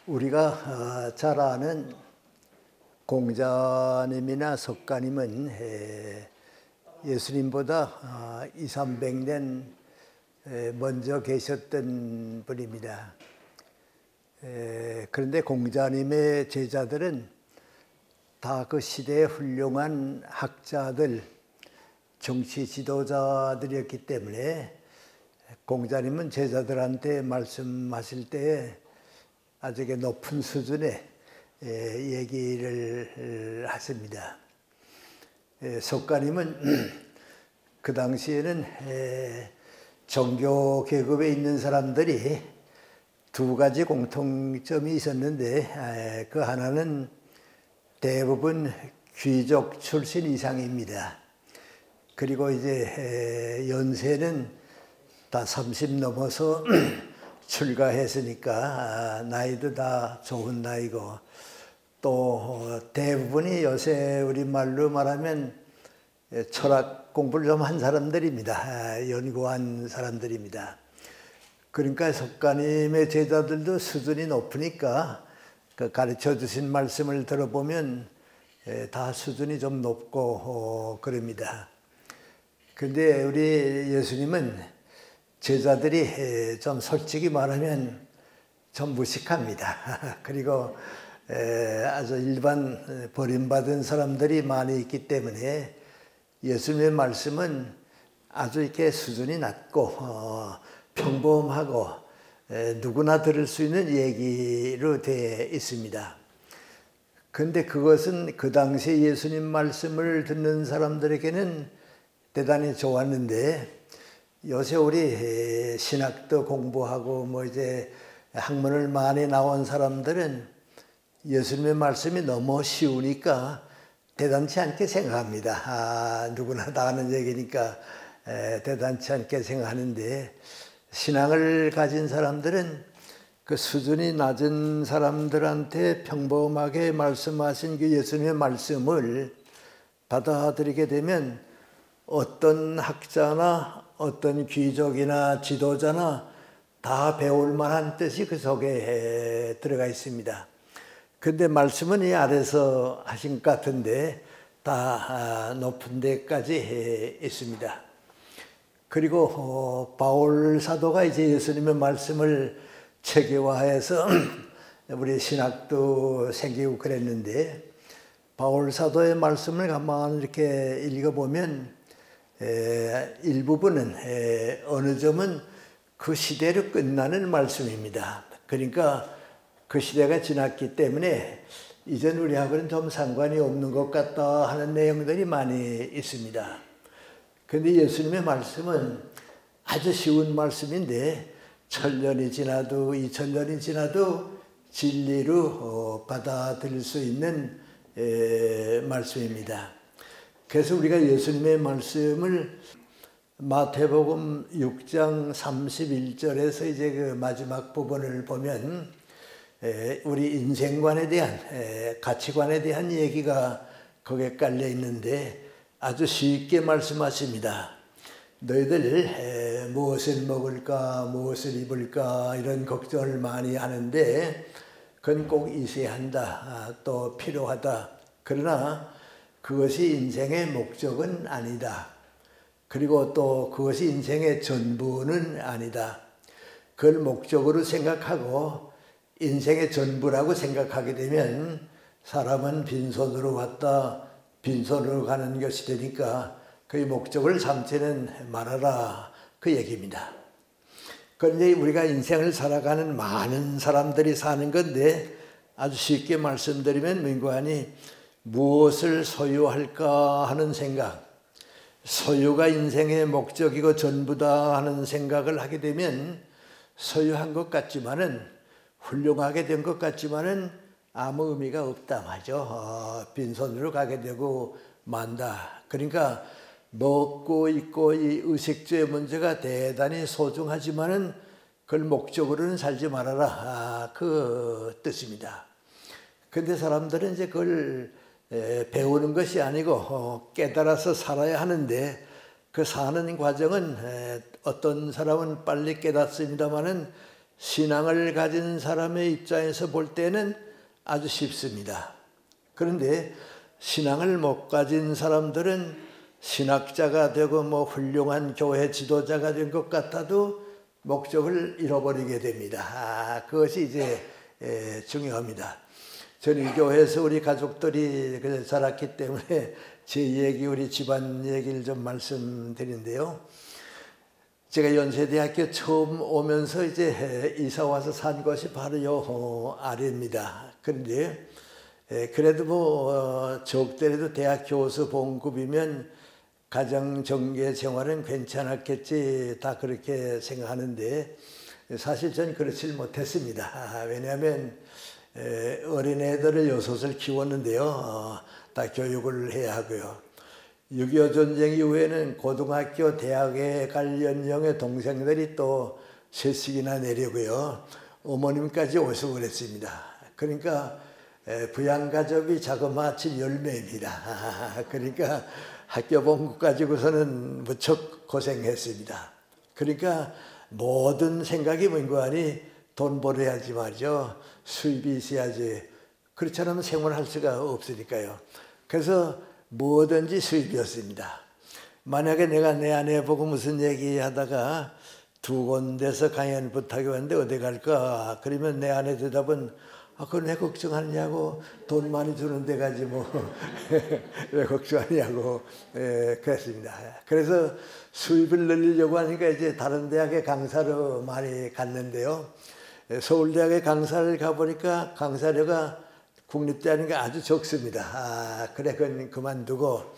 우리가 잘 아는 공자님이나 석가님은 예수님보다 200~300년 먼저 계셨던 분입니다. 그런데 공자님의 제자들은 다 그 시대의 훌륭한 학자들, 정치 지도자들이었기 때문에 공자님은 제자들한테 말씀하실 때 아주 높은 수준의 얘기를 하십니다. 석가님은 그 당시에는 종교 계급에 있는 사람들이 두 가지 공통점이 있었는데 그 하나는 대부분 귀족 출신 이상입니다. 그리고 이제 연세는 다 30 넘어서 출가했으니까 나이도 다 좋은 나이고, 또 대부분이 요새 우리말로 말하면 철학 공부를 좀 한 사람들입니다. 연구한 사람들입니다. 그러니까 석가님의 제자들도 수준이 높으니까 그 가르쳐 주신 말씀을 들어보면 다 수준이 좀 높고 그럽니다. 그런데 우리 예수님은 제자들이 좀 솔직히 말하면 좀 무식합니다. 그리고 아주 일반 버림받은 사람들이 많이 있기 때문에 예수님의 말씀은 아주 이렇게 수준이 낮고 평범하고 누구나 들을 수 있는 얘기로 되어 있습니다. 그런데 그것은 그 당시 예수님 말씀을 듣는 사람들에게는 대단히 좋았는데, 요새 우리 신학도 공부하고 이제 학문을 많이 나온 사람들은 예수님의 말씀이 너무 쉬우니까 대단치 않게 생각합니다. 누구나 다 아는 얘기니까 대단치 않게 생각하는데, 신앙을 가진 사람들은 그 수준이 낮은 사람들한테 평범하게 말씀하신 그 예수님의 말씀을 받아들이게 되면 어떤 학자나 어떤 귀족이나 지도자나 다 배울 만한 뜻이 그 속에 들어가 있습니다. 그런데 말씀은 이 아래서 하신 것 같은데 다 높은 데까지 있습니다. 그리고 바울 사도가 이제 예수님의 말씀을 체계화해서 우리 신학도 생기고 그랬는데, 바울 사도의 말씀을 가만히 이렇게 읽어보면 일부분은 어느 점은 그 시대로 끝나는 말씀입니다. 그러니까 그 시대가 지났기 때문에 이젠 우리하고는 좀 상관이 없는 것 같다 하는 내용들이 많이 있습니다. 그런데 예수님의 말씀은 아주 쉬운 말씀인데 1000년이 지나도 2000년이 지나도 진리로 받아들일 수 있는 말씀입니다. 그래서 우리가 예수님의 말씀을 마태복음 6장 31절에서 이제 그 마지막 부분을 보면 우리 인생관에 대한 가치관에 대한 얘기가 거기에 깔려 있는데 아주 쉽게 말씀하십니다. 너희들 무엇을 먹을까 무엇을 입을까 이런 걱정을 많이 하는데 그건 꼭 있어야 한다, 또 필요하다. 그러나 그것이 인생의 목적은 아니다. 그리고 또 그것이 인생의 전부는 아니다. 그걸 목적으로 생각하고 인생의 전부라고 생각하게 되면 사람은 빈손으로 왔다 빈손으로 가는 것이 되니까 그의 목적을 삼지는 말아라, 그 얘기입니다. 그런데 우리가 인생을 살아가는 많은 사람들이 사는 건데 아주 쉽게 말씀드리면 민관이 무엇을 소유할까 하는 생각, 소유가 인생의 목적이고 전부다 하는 생각을 하게 되면 소유한 것 같지만은 훌륭하게 된 것 같지만은 아무 의미가 없다 말이죠. 빈손으로 가게 되고 만다. 그러니까 먹고 입고 이 의식주의 문제가 대단히 소중하지만은 그걸 목적으로는 살지 말아라, 그 뜻입니다. 그런데 사람들은 이제 그걸 배우는 것이 아니고 깨달아서 살아야 하는데 그 사는 과정은 어떤 사람은 빨리 깨닫습니다마는 신앙을 가진 사람의 입장에서 볼 때는 아주 쉽습니다. 그런데 신앙을 못 가진 사람들은 신학자가 되고 훌륭한 교회 지도자가 된 것 같아도 목적을 잃어버리게 됩니다. 그것이 이제 중요합니다. 저는 이 교회에서 우리 가족들이 자랐기 때문에 제 얘기, 우리 집안 얘기를 좀 말씀드린데요. 제가 연세대학교 처음 오면서 이제 이사 와서 산 곳이 바로 요 아래입니다. 그런데 그래도 적더라도 대학 교수 봉급이면 가정 정계 생활은 괜찮았겠지, 다 그렇게 생각하는데 사실 전 그렇지 못했습니다. 왜냐하면 어린애들을 6을 키웠는데요. 다 교육을 해야 하고요. 6.25 전쟁 이후에는 고등학교, 대학에 갈 연령의 동생들이 또 3씩이나 내리고요. 어머님까지 오시고 그랬습니다. 그러니까 부양가족이 자그마치 10명입니다. 그러니까 학교 봉급 가지고서는 무척 고생했습니다. 그러니까 모든 생각이 뭔가 하니 돈 벌어야지 말이죠. 수입이 있어야지. 그렇지 않으면 생활할 수가 없으니까요. 그래서 뭐든지 수입이었습니다. 만약에 내가 내 아내 보고 무슨 얘기하다가 두 군데서 강연 부탁이 왔는데 어디 갈까? 그러면 내 아내 대답은 그걸 왜 걱정하느냐고, 돈 많이 주는 데 가지 왜 걱정하냐고 그랬습니다. 그래서 수입을 늘리려고 하니까 이제 다른 대학에 강사로 많이 갔는데요. 서울대학에 강사를 가보니까 강사료가 국립대학이니까 아주 적습니다. 그래 그건 그만두고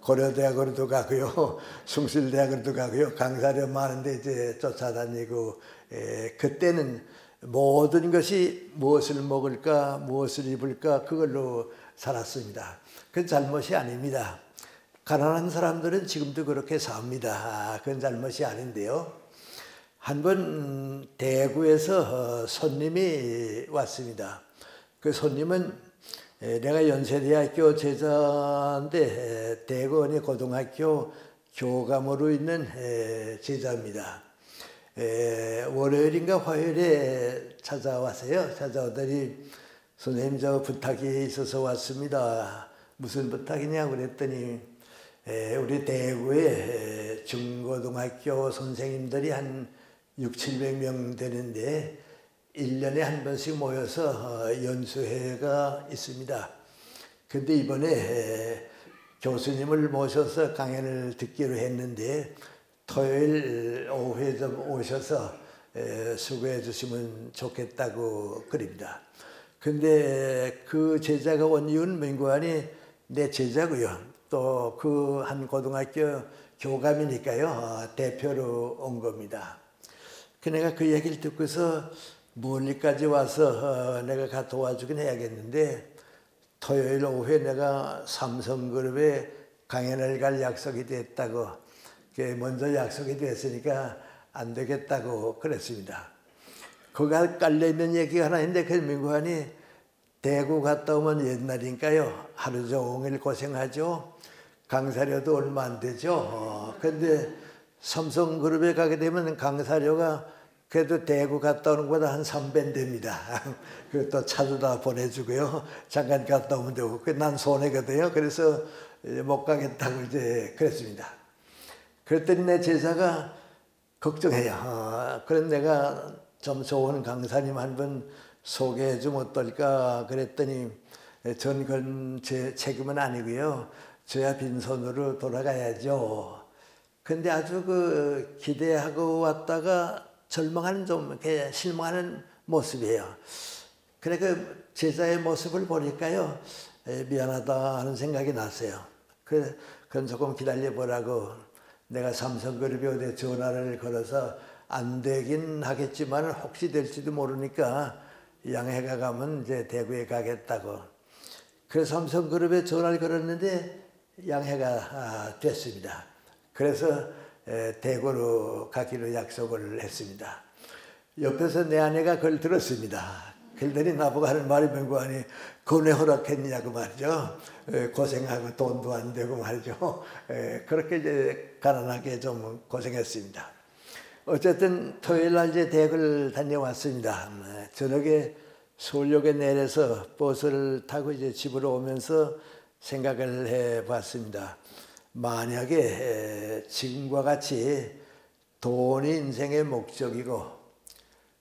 고려대학으로도 가고요, 숭실대학으로도 가고요, 강사료 많은데 이제 쫓아다니고, 그때는 모든 것이 무엇을 먹을까, 무엇을 입을까, 그걸로 살았습니다. 그건 잘못이 아닙니다. 가난한 사람들은 지금도 그렇게 삽니다. 그건 잘못이 아닌데요. 한번 대구에서 손님이 왔습니다. 그 손님은 내가 연세대학교 제자인데 대구원의 고등학교 교감으로 있는 제자입니다. 월요일인가 화요일에 찾아왔어요. 찾아오더니 선생님 저 부탁이 있어서 왔습니다. 무슨 부탁이냐고 그랬더니 우리 대구에 중고등학교 선생님들이 한 600~700명 되는데 1년에 한 번씩 모여서 연수회가 있습니다. 근데 이번에 교수님을 모셔서 강연을 듣기로 했는데 토요일 오후에 좀 오셔서 수고해 주시면 좋겠다고 그럽니다. 근데 그 제자가 온 이유는 민구안이 내 제자고요. 또 그 한 고등학교 교감이니까요. 대표로 온 겁니다. 내가 그 얘기를 듣고서 멀리까지 와서 내가 가 도와주긴 해야겠는데 토요일 오후에 내가 삼성그룹에 강연을 갈 약속이 됐다고, 먼저 약속이 됐으니까 안 되겠다고 그랬습니다. 거기가 깔려있는 얘기가 하나 있는데 그 민구환이 대구 갔다 오면 옛날이니까요. 하루 종일 고생하죠. 강사료도 얼마 안 되죠. 근데 삼성그룹에 가게 되면 강사료가 그래도 대구 갔다 오는 것보다 한 3배 됩니다. 그것도 차도다 보내주고요. 잠깐 갔다 오면 되고. 난 손해거든요. 그래서 못 가겠다고 이제 그랬습니다. 그랬더니 내 제자가 걱정해요. 그래서 내가 좀 좋은 강사님 한 분 소개해 주면 어떨까 그랬더니 전 그건 제 책임은 아니고요. 저야 빈손으로 돌아가야죠. 근데 아주 기대하고 왔다가 절망하는, 좀 이렇게 실망하는 모습이에요. 그래 제자의 모습을 보니까요, 미안하다 하는 생각이 났어요. 그건 조금 기다려보라고 내가 삼성그룹에 어디 전화를 걸어서 안 되긴 하겠지만 혹시 될지도 모르니까 양해가 가면 이제 대구에 가겠다고. 그래서 삼성그룹에 전화를 걸었는데 양해가 됐습니다. 그래서 대구로 가기로 약속을 했습니다. 옆에서 내 아내가 그걸 들었습니다. 그러더니 나보고 하는 말이 뭔가하니 그건 왜 허락했냐고 말이죠. 고생하고 돈도 안 되고 말이죠. 그렇게 이제 가난하게 좀 고생했습니다. 어쨌든 토요일 날 이제 대학을 다녀왔습니다. 저녁에 서울역에 내려서 버스를 타고 이제 집으로 오면서 생각을 해봤습니다. 만약에 지금과 같이 돈이 인생의 목적이고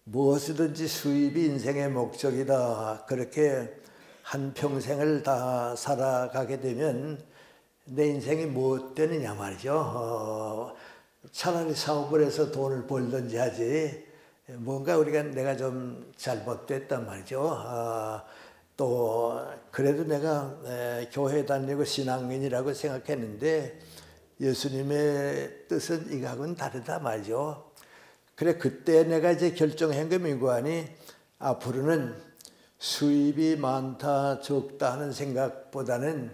무엇이든지 수입이 인생의 목적이다, 그렇게 한 평생을 다 살아가게 되면 내 인생이 무엇 되느냐 말이죠. 차라리 사업을 해서 돈을 벌든지 하지, 뭔가 내가 좀 잘못됐단 말이죠. 또 그래도 내가 교회 다니고 신앙인이라고 생각했는데 예수님의 뜻은 이거하고는 다르다 말이죠. 그래, 그때 내가 이제 결정한 게 뭐니, 앞으로는 수입이 많다 적다 하는 생각보다는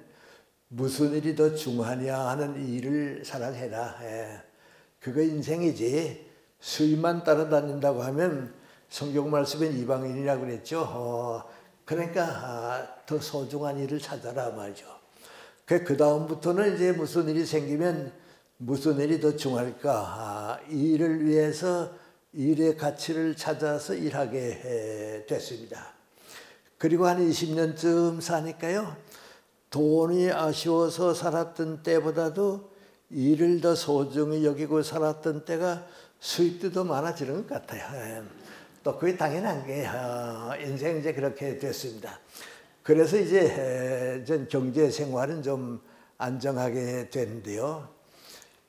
무슨 일이 더 중요하냐 하는 일을 사랑해라. 그거 인생이지. 수입만 따라다닌다고 하면 성경 말씀엔 이방인이라고 그랬죠. 그러니까 더 소중한 일을 찾아라 말이죠. 그 다음부터는 이제 무슨 일이 생기면 무슨 일이 더 중요할까, 이 일을 위해서 일의 가치를 찾아서 일하게 됐습니다. 그리고 한 20년쯤 사니까요, 돈이 아쉬워서 살았던 때보다도 일을 더 소중히 여기고 살았던 때가 수입도 더 많아지는 것 같아요. 또 그게 당연한 게 인생 이제 그렇게 됐습니다. 그래서 이제 전 경제 생활은 좀 안정하게 됐는데요.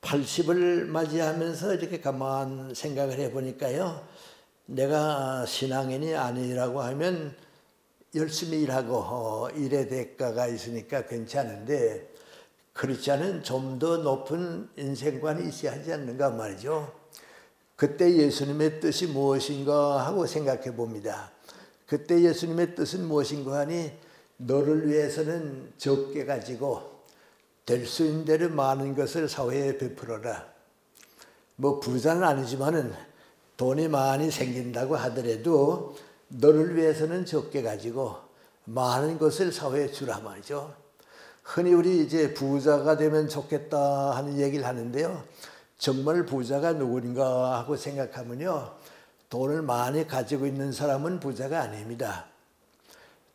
80을 맞이하면서 이렇게 가만 생각을 해보니까요, 내가 신앙인이 아니라고 하면 열심히 일하고 일의 대가가 있으니까 괜찮은데, 그렇지 않은 좀 더 높은 인생관이 있어야 하지 않는가 말이죠. 그때 예수님의 뜻이 무엇인가 하고 생각해 봅니다. 그때 예수님의 뜻은 무엇인가 하니, 너를 위해서는 적게 가지고 될 수 있는 대로 많은 것을 사회에 베풀어라. 뭐 부자는 아니지만은 돈이 많이 생긴다고 하더라도 너를 위해서는 적게 가지고 많은 것을 사회에 주라 말이죠. 흔히 우리 이제 부자가 되면 좋겠다 하는 얘기를 하는데요. 정말 부자가 누구인가 하고 생각하면요, 돈을 많이 가지고 있는 사람은 부자가 아닙니다.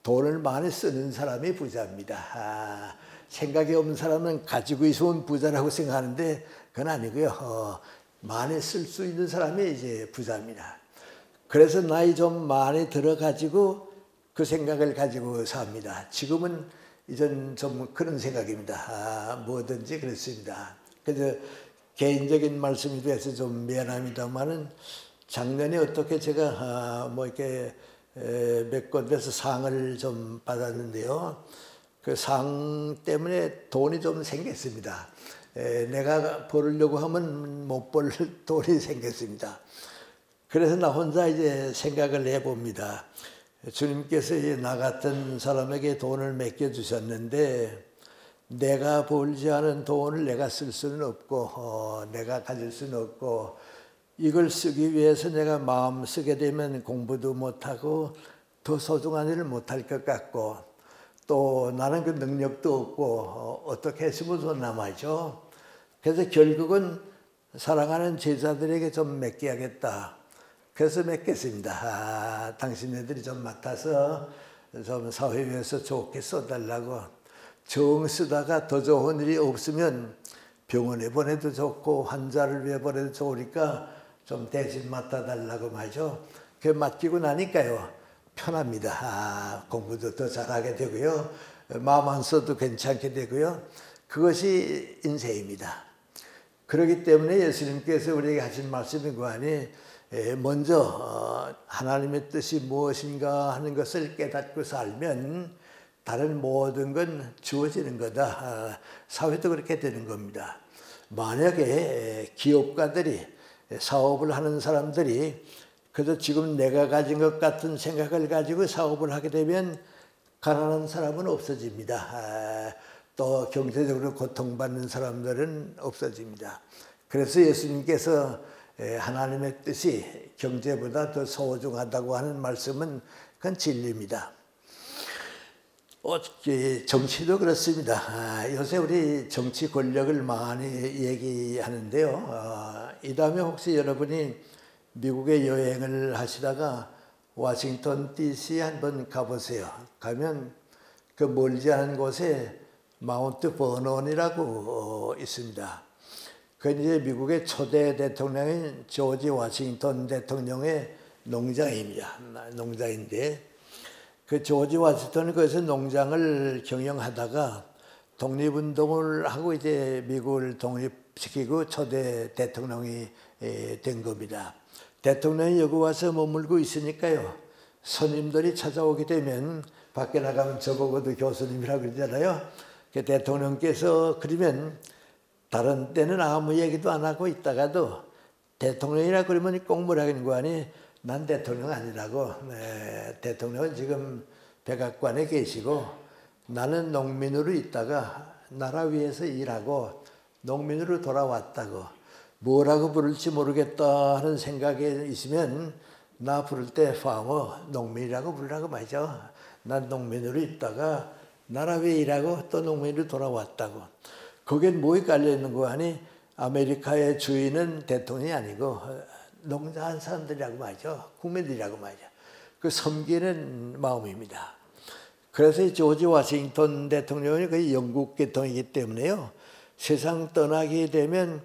돈을 많이 쓰는 사람이 부자입니다. 생각이 없는 사람은 가지고 있으면 부자라고 생각하는데 그건 아니고요. 많이 쓸 수 있는 사람이 이제 부자입니다. 그래서 나이 좀 많이 들어가지고 그 생각을 가지고 삽니다. 지금은 이전 좀 그런 생각입니다. 뭐든지 그렇습니다. 그래서 개인적인 말씀이 돼서 좀 미안합니다만은, 작년에 어떻게 제가 뭐 이렇게 몇 곳에서 상을 좀 받았는데요. 그 상 때문에 돈이 좀 생겼습니다. 내가 벌으려고 하면 못 벌 돈이 생겼습니다. 그래서 나 혼자 이제 생각을 해봅니다. 주님께서 나 같은 사람에게 돈을 맡겨주셨는데, 내가 벌지 않은 돈을 내가 쓸 수는 없고 내가 가질 수는 없고, 이걸 쓰기 위해서 내가 마음 쓰게 되면 공부도 못하고 더 소중한 일을 못할 것 같고, 또 나는 그 능력도 없고 어떻게 했으면 좋나 말이죠. 그래서 결국은 사랑하는 제자들에게 좀 맡겨야겠다. 그래서 맡겼습니다. 당신네들이 좀 맡아서 좀 사회 위해서 좋게 써달라고. 정 쓰다가 더 좋은 일이 없으면 병원에 보내도 좋고 환자를 위해 보내도 좋으니까 좀 대신 맡아달라고 말이죠. 그 맡기고 나니까요, 편합니다. 공부도 더 잘하게 되고요. 마음 안 써도 괜찮게 되고요. 그것이 인생입니다. 그렇기 때문에 예수님께서 우리에게 하신 말씀이 그 안에 먼저 하나님의 뜻이 무엇인가 하는 것을 깨닫고 살면 다른 모든 건 주어지는 거다. 사회도 그렇게 되는 겁니다. 만약에 기업가들이, 사업을 하는 사람들이 그래서 지금 내가 가진 것 같은 생각을 가지고 사업을 하게 되면 가난한 사람은 없어집니다. 또 경제적으로 고통받는 사람들은 없어집니다. 그래서 예수님께서 하나님의 뜻이 경제보다 더 소중하다고 하는 말씀은 그건 진리입니다. 정치도 그렇습니다. 요새 우리 정치 권력을 많이 얘기하는데요. 이 다음에 혹시 여러분이 미국에 여행을 하시다가 워싱턴 DC 한번 가보세요. 가면 그 멀지 않은 곳에 마운트 버논이라고 있습니다. 그 이제 미국의 초대 대통령인 조지 워싱턴 대통령의 농장입니다. 농장인데 그 조지 워싱턴은 거기서 농장을 경영하다가 독립운동을 하고 이제 미국을 독립시키고 초대 대통령이 된 겁니다. 대통령이 여기 와서 머물고 있으니까요. 손님들이 찾아오게 되면 밖에 나가면 저보고도 교수님이라고 그러잖아요. 그 대통령께서 그러면 다른 때는 아무 얘기도 안 하고 있다가도 대통령이라 그러면 꼭 뭐라 하는 거 아니? 난 대통령 아니라고. 대통령은 지금 백악관에 계시고 나는 농민으로 있다가 나라 위해서 일하고 농민으로 돌아왔다고. 뭐라고 부를지 모르겠다 하는 생각에 있으면 나 부를 때 파머, 농민이라고 부르라고 말이죠. 난 농민으로 있다가 나라 위해 일하고 또 농민으로 돌아왔다고. 거기엔 뭐에 깔려있는 거 아니? 아메리카의 주인은 대통령이 아니고 농사한 사람들이라고 말이죠. 국민들이라고 말이죠. 그 섬기는 마음입니다. 그래서 이 조지 워싱턴 대통령이 거의 영국 계통이기 때문에요. 세상 떠나게 되면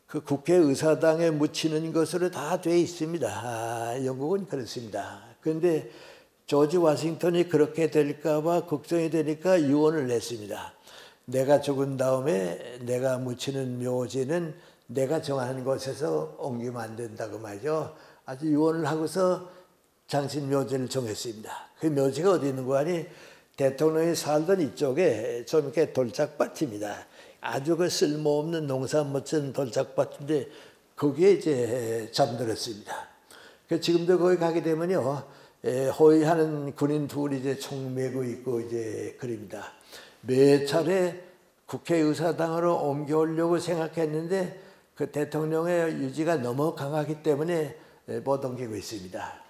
그 국회의사당에 묻히는 것으로 다 돼 있습니다. 영국은 그렇습니다. 그런데 조지 워싱턴이 그렇게 될까 봐 걱정이 되니까 유언을 냈습니다. 내가 죽은 다음에 내가 묻히는 묘지는 내가 정하는 곳에서 옮기면 안 된다고 말이죠. 아주 유언을 하고서 장신 묘지를 정했습니다. 그 묘지가 어디 있는 거 아니? 대통령이 살던 이쪽에 좀 이렇게 돌짝밭입니다. 아주 그 쓸모없는 농사 못진 돌짝밭인데 거기에 이제 잠들었습니다. 지금도 거기 가게 되면요. 호위하는 군인 둘이 이제 총 메고 있고 이제 그럽니다. 매 차례 국회의사당으로 옮겨오려고 생각했는데 그 대통령의 유지가 너무 강하기 때문에 못 옮기고 있습니다.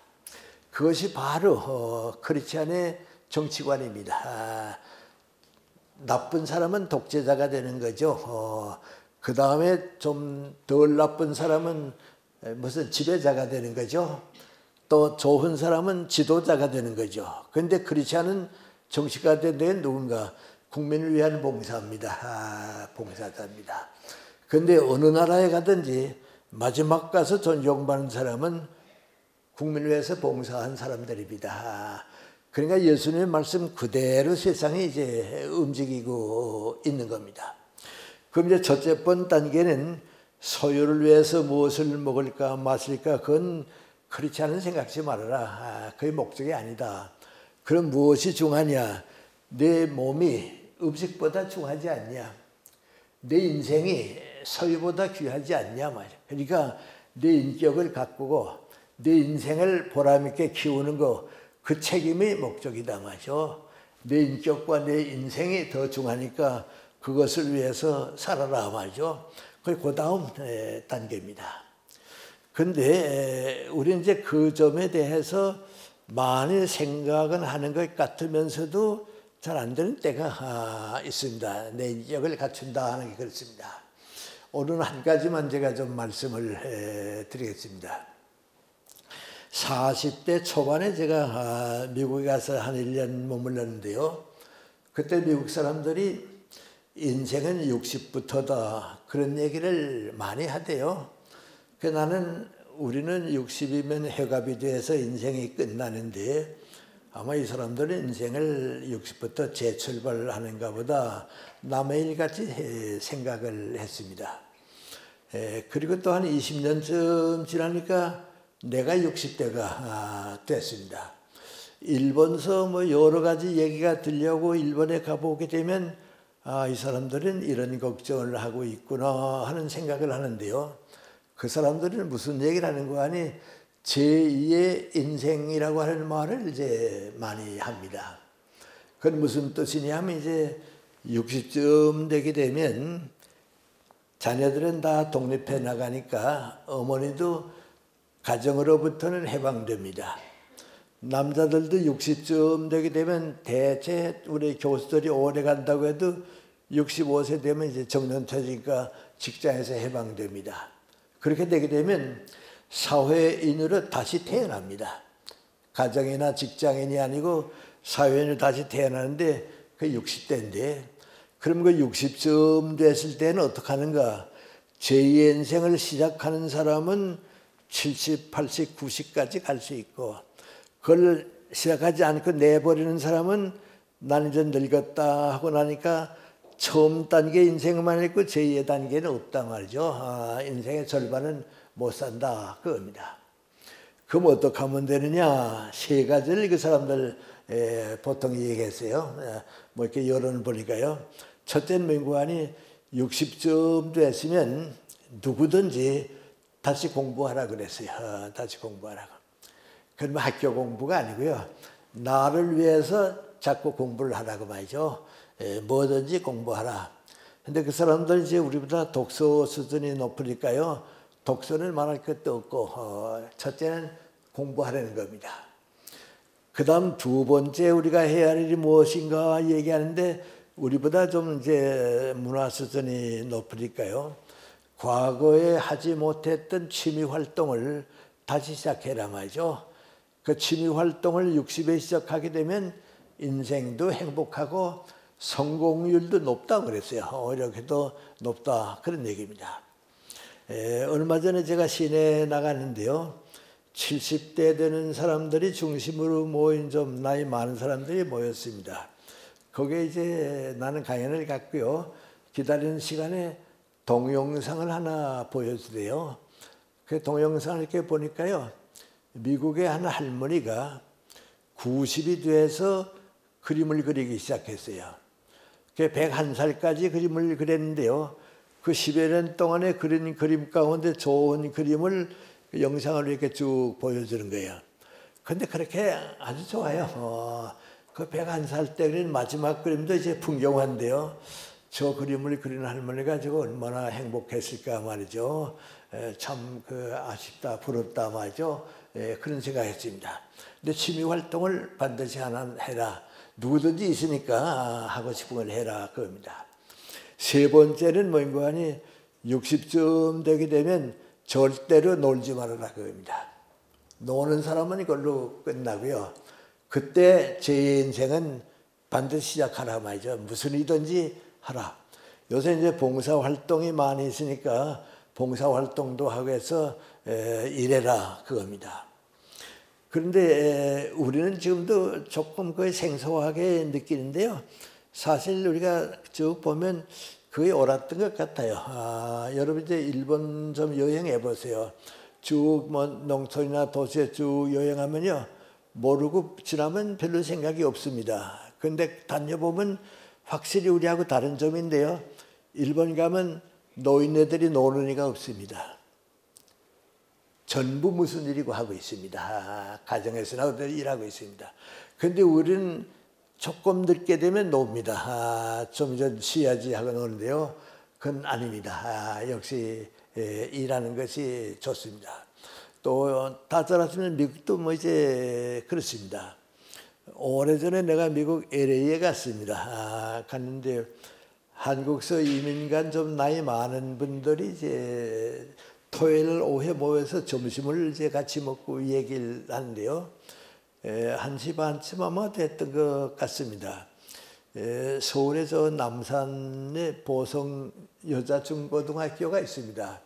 그것이 바로 크리스찬의 정치관입니다. 나쁜 사람은 독재자가 되는 거죠. 그 다음에 좀 덜 나쁜 사람은 무슨 지배자가 되는 거죠. 또 좋은 사람은 지도자가 되는 거죠. 그런데 크리스찬은 정치가 된 데는 누군가? 국민을 위한 봉사입니다. 봉사자입니다. 그런데 어느 나라에 가든지 마지막 가서 존경받는 사람은 국민을 위해서 봉사한 사람들입니다. 그러니까 예수님의 말씀 그대로 세상이 이제 움직이고 있는 겁니다. 그럼 이제 첫째 번 단계는 소유를 위해서 무엇을 먹을까 마실까 그건 그렇지 않은 생각지 말아라. 그게 목적이 아니다. 그럼 무엇이 중요하냐? 내 몸이 음식보다 중요하지 않냐? 내 인생이 소유보다 귀하지 않냐 말이야. 그러니까 내 인격을 가꾸고 내 인생을 보람있게 키우는 거 그 책임이 목적이다 말이죠. 내 인격과 내 인생이 더 중요하니까 그것을 위해서 살아라 말이죠. 그 다음 단계입니다. 근데 우리는 이제 그 점에 대해서 많이 생각은 하는 것 같으면서도 잘 안 되는 때가 있습니다. 내 인격을 갖춘다 하는 게 그렇습니다. 오늘 한 가지만 제가 좀 말씀을 드리겠습니다. 40대 초반에 제가 미국에 가서 한 1년 머물렀는데요. 그때 미국 사람들이 인생은 60부터다 그런 얘기를 많이 하대요. 나는 우리는 60이면 해갑이 돼서 인생이 끝나는데 아마 이 사람들은 인생을 60부터 재출발하는가 보다 남의 일같이 생각을 했습니다. 그리고 또 한 20년쯤 지나니까 내가 60대가 됐습니다. 일본서 뭐 여러 가지 얘기가 들려오고 일본에 가보게 되면 이 사람들은 이런 걱정을 하고 있구나 하는 생각을 하는데요. 그 사람들은 무슨 얘기를 하는 거 아니? 제2의 인생이라고 하는 말을 이제 많이 합니다. 그건 무슨 뜻이냐면 이제 60쯤 되게 되면 자녀들은 다 독립해 나가니까 어머니도 가정으로부터는 해방됩니다. 남자들도 60쯤 되게 되면 대체 우리 교수들이 오래 간다고 해도 65세 되면 이제 정년퇴직이니까 직장에서 해방됩니다. 그렇게 되게 되면 사회인으로 다시 태어납니다. 가정이나 직장인이 아니고 사회인으로 다시 태어나는데 그 60대인데 그럼 그 60쯤 됐을 때는 어떻게 하는가? 제2의 인생을 시작하는 사람은 70, 80, 90까지 갈 수 있고 그걸 시작하지 않고 내버리는 사람은 나는 이제 늙었다 하고 나니까 처음 단계 인생만 있고 제2의 단계는 없단 말이죠. 인생의 절반은 못 산다 그겁니다. 그럼 어떻게 하면 되느냐? 세 가지를 그 사람들 보통 얘기했어요. 뭐 이렇게 여론을 보니까요. 첫째는 명구안이 60쯤 됐으면 누구든지 다시 공부하라 그랬어요. 다시 공부하라고. 그러면 학교 공부가 아니고요. 나를 위해서 자꾸 공부를 하라고 말이죠. 뭐든지 공부하라. 근데 그 사람들 이제 우리보다 독서 수준이 높으니까요. 독서는 말할 것도 없고, 첫째는 공부하라는 겁니다. 그 다음 두 번째 우리가 해야 할 일이 무엇인가 얘기하는데, 우리보다 좀 이제 문화 수준이 높으니까요. 과거에 하지 못했던 취미 활동을 다시 시작해라 말이죠. 그 취미 활동을 60에 시작하게 되면 인생도 행복하고 성공률도 높다고 그랬어요. 이렇게도 높다 그런 얘기입니다. 얼마 전에 제가 시내에 나갔는데요. 70대 되는 사람들이 중심으로 모인 좀 나이 많은 사람들이 모였습니다. 거기에 이제 나는 강연을 갔고요. 기다리는 시간에 동영상을 하나 보여주래요. 그 동영상을 이렇게 보니까요. 미국의 한 할머니가 90이 돼서 그림을 그리기 시작했어요. 101살까지 그림을 그렸는데요. 그 10여 년 동안에 그린 그림 가운데 좋은 그림을 영상으로 이렇게 쭉 보여주는 거예요. 근데 그렇게 아주 좋아요. 그 101살 때 그린 마지막 그림도 이제 풍경화인데요. 저 그림을 그리는 할머니가 저거 얼마나 행복했을까 말이죠. 참 아쉽다, 부럽다 말이죠. 그런 생각했습니다. 근데 취미 활동을 반드시 하나 해라. 누구든지 있으니까 하고 싶은 걸 해라 그겁니다. 세 번째는 뭔가 하니 60쯤 되게 되면 절대로 놀지 말아라 그겁니다. 노는 사람은 이걸로 끝나고요. 그때 제 인생은 반드시 시작하라 말이죠. 무슨 일이든지 하라. 요새 이제 봉사활동이 많이 있으니까 봉사활동도 하고 해서 일해라 그겁니다. 그런데 우리는 지금도 조금 거의 생소하게 느끼는데요. 사실 우리가 쭉 보면 거의 옳았던 것 같아요. 여러분 이제 일본 좀 여행해 보세요. 쭉 뭐 농촌이나 도시에 쭉 여행하면요. 모르고 지나면 별로 생각이 없습니다. 그런데 다녀보면 확실히 우리하고 다른 점인데요. 일본 가면 노인네들이 노는 이가 없습니다. 전부 무슨 일이고 하고 있습니다. 가정에서나 일하고 있습니다. 그런데 우리는 조금 늦게 되면 놉니다. 좀 전 쉬어야지 하고 노는데요. 그건 아닙니다. 역시 일하는 것이 좋습니다. 또 다짜랐으면 미국도 뭐 이제 그렇습니다. 오래전에 내가 미국 LA에 갔습니다. 갔는데 한국서 이민간 좀 나이 많은 분들이 이제 토요일 오후에 모여서 점심을 이제 같이 먹고 얘기를 하는데요. 1시 반쯤 아마 됐던 것 같습니다. 서울의 저 남산에 보성 여자중고등학교가 있습니다.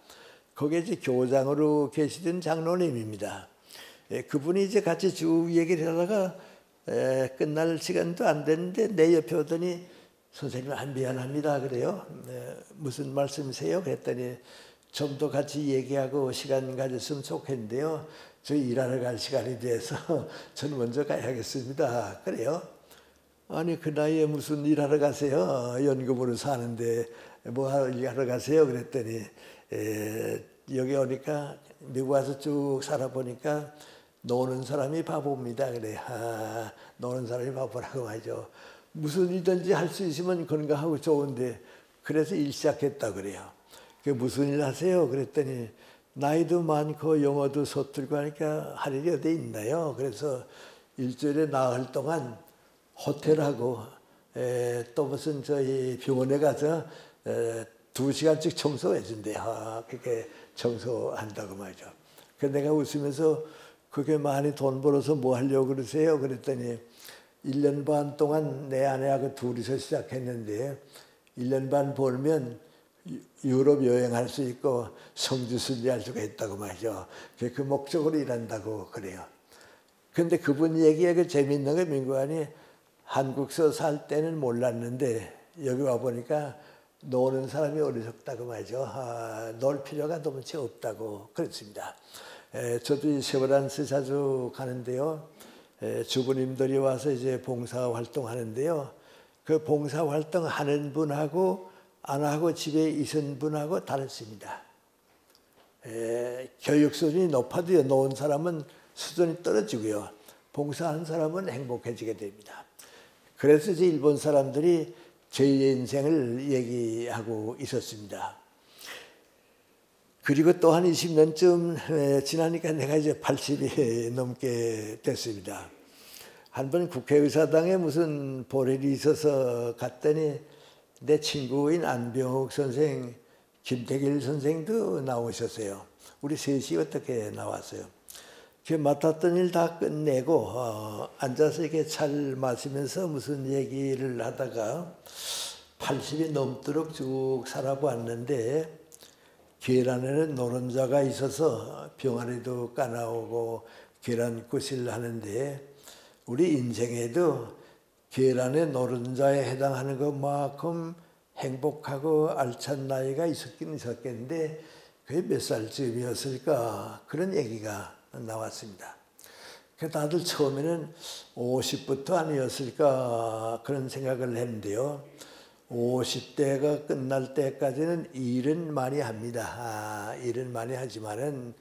거기에 이제 교장으로 계시던 장로님입니다. 그분이 이제 같이 쭉 얘기를 하다가 끝날 시간도 안 됐는데 내 옆에 오더니 선생님 미안합니다 그래요. 무슨 말씀이세요? 그랬더니 좀 더 같이 얘기하고 시간 가졌으면 좋겠는데요. 저 일하러 갈 시간이 돼서 저는 먼저 가야겠습니다. 그래요? 아니 그 나이에 무슨 일하러 가세요? 연금으로 사는데 뭐 일하러 가세요? 그랬더니 여기 오니까 미국 와서 쭉 살아보니까 노는 사람이 바보입니다. 그래. 노는 사람이 바보라고 하죠. 무슨 일든지 할 수 있으면 건강하고 좋은데 그래서 일 시작했다 그래요. 무슨 일 하세요? 그랬더니 나이도 많고 영어도 서툴고 하니까 할 일이 어디 있나요? 그래서 일주일에 나흘 동안 호텔하고 또 무슨 저희 병원에 가서 2시간씩 청소해 준대요. 그렇게 청소한다고 말이죠. 그래서 내가 웃으면서 그게 많이 돈 벌어서 뭐 하려고 그러세요? 그랬더니 1년 반 동안 내 아내하고 둘이서 시작했는데 1년 반 벌면 유럽 여행할 수 있고 성지 순례할 수가 있다고 말이죠. 그 목적으로 일한다고 그래요. 근데 그분 얘기에 그 재밌는 게 민구안이 한국서 살 때는 몰랐는데 여기 와 보니까 노는 사람이 어리석다고 말이죠. 놀 필요가 도무지 없다고 그랬습니다. 저도 이 세브란스 자주 가는데요. 주부님들이 와서 이제 봉사 활동하는데요. 그 봉사 활동 하는 분하고 안 하고 집에 있은 분하고 다릅니다. 교육 수준이 높아도요. 노은 사람은 수준이 떨어지고요. 봉사하는 사람은 행복해지게 됩니다. 그래서 이제 일본 사람들이 저희의 인생을 얘기하고 있었습니다. 그리고 또 한 20년쯤 지나니까 내가 이제 80이 넘게 됐습니다. 한 번 국회의사당에 무슨 볼일이 있어서 갔더니 내 친구인 안병욱 선생, 김태길 선생도 나오셨어요. 우리 셋이 어떻게 나왔어요. 맡았던 일 다 끝내고 앉아서 이렇게 차를 마시면서 무슨 얘기를 하다가 80이 넘도록 쭉 살아보았는데 계란에는 노른자가 있어서 병아리도 까나오고 계란굿을 하는데 우리 인생에도 계란에 노른자에 해당하는 것만큼 행복하고 알찬 나이가 있었긴 있었겠는데 그게 몇 살쯤이었을까 그런 얘기가 나왔습니다. 다들 처음에는 50부터 아니었을까 그런 생각을 했는데요. 50대가 끝날 때까지는 일은 많이 합니다. 일은 많이 하지만은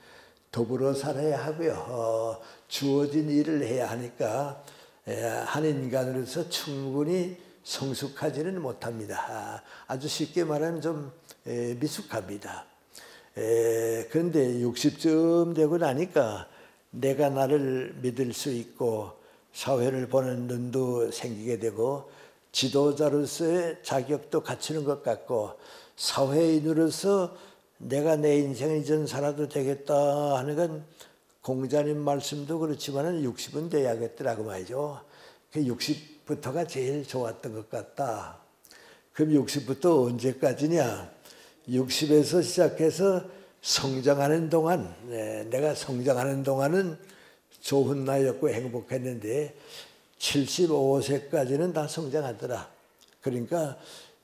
더불어 살아야 하고요. 주어진 일을 해야 하니까 한 인간으로서 충분히 성숙하지는 못합니다. 아주 쉽게 말하면 좀 미숙합니다. 그런데 60쯤 되고 나니까 내가 나를 믿을 수 있고 사회를 보는 눈도 생기게 되고 지도자로서의 자격도 갖추는 것 같고 사회인으로서 내가 내 인생을 이전 살아도 되겠다 하는 건 공자님 말씀도 그렇지만 60은 돼야겠더라고 말이죠. 60부터가 제일 좋았던 것 같다. 그럼 60부터 언제까지냐? 60에서 시작해서 성장하는 동안 내가 성장하는 동안은 좋은 나이였고 행복했는데 75세까지는 다 성장하더라. 그러니까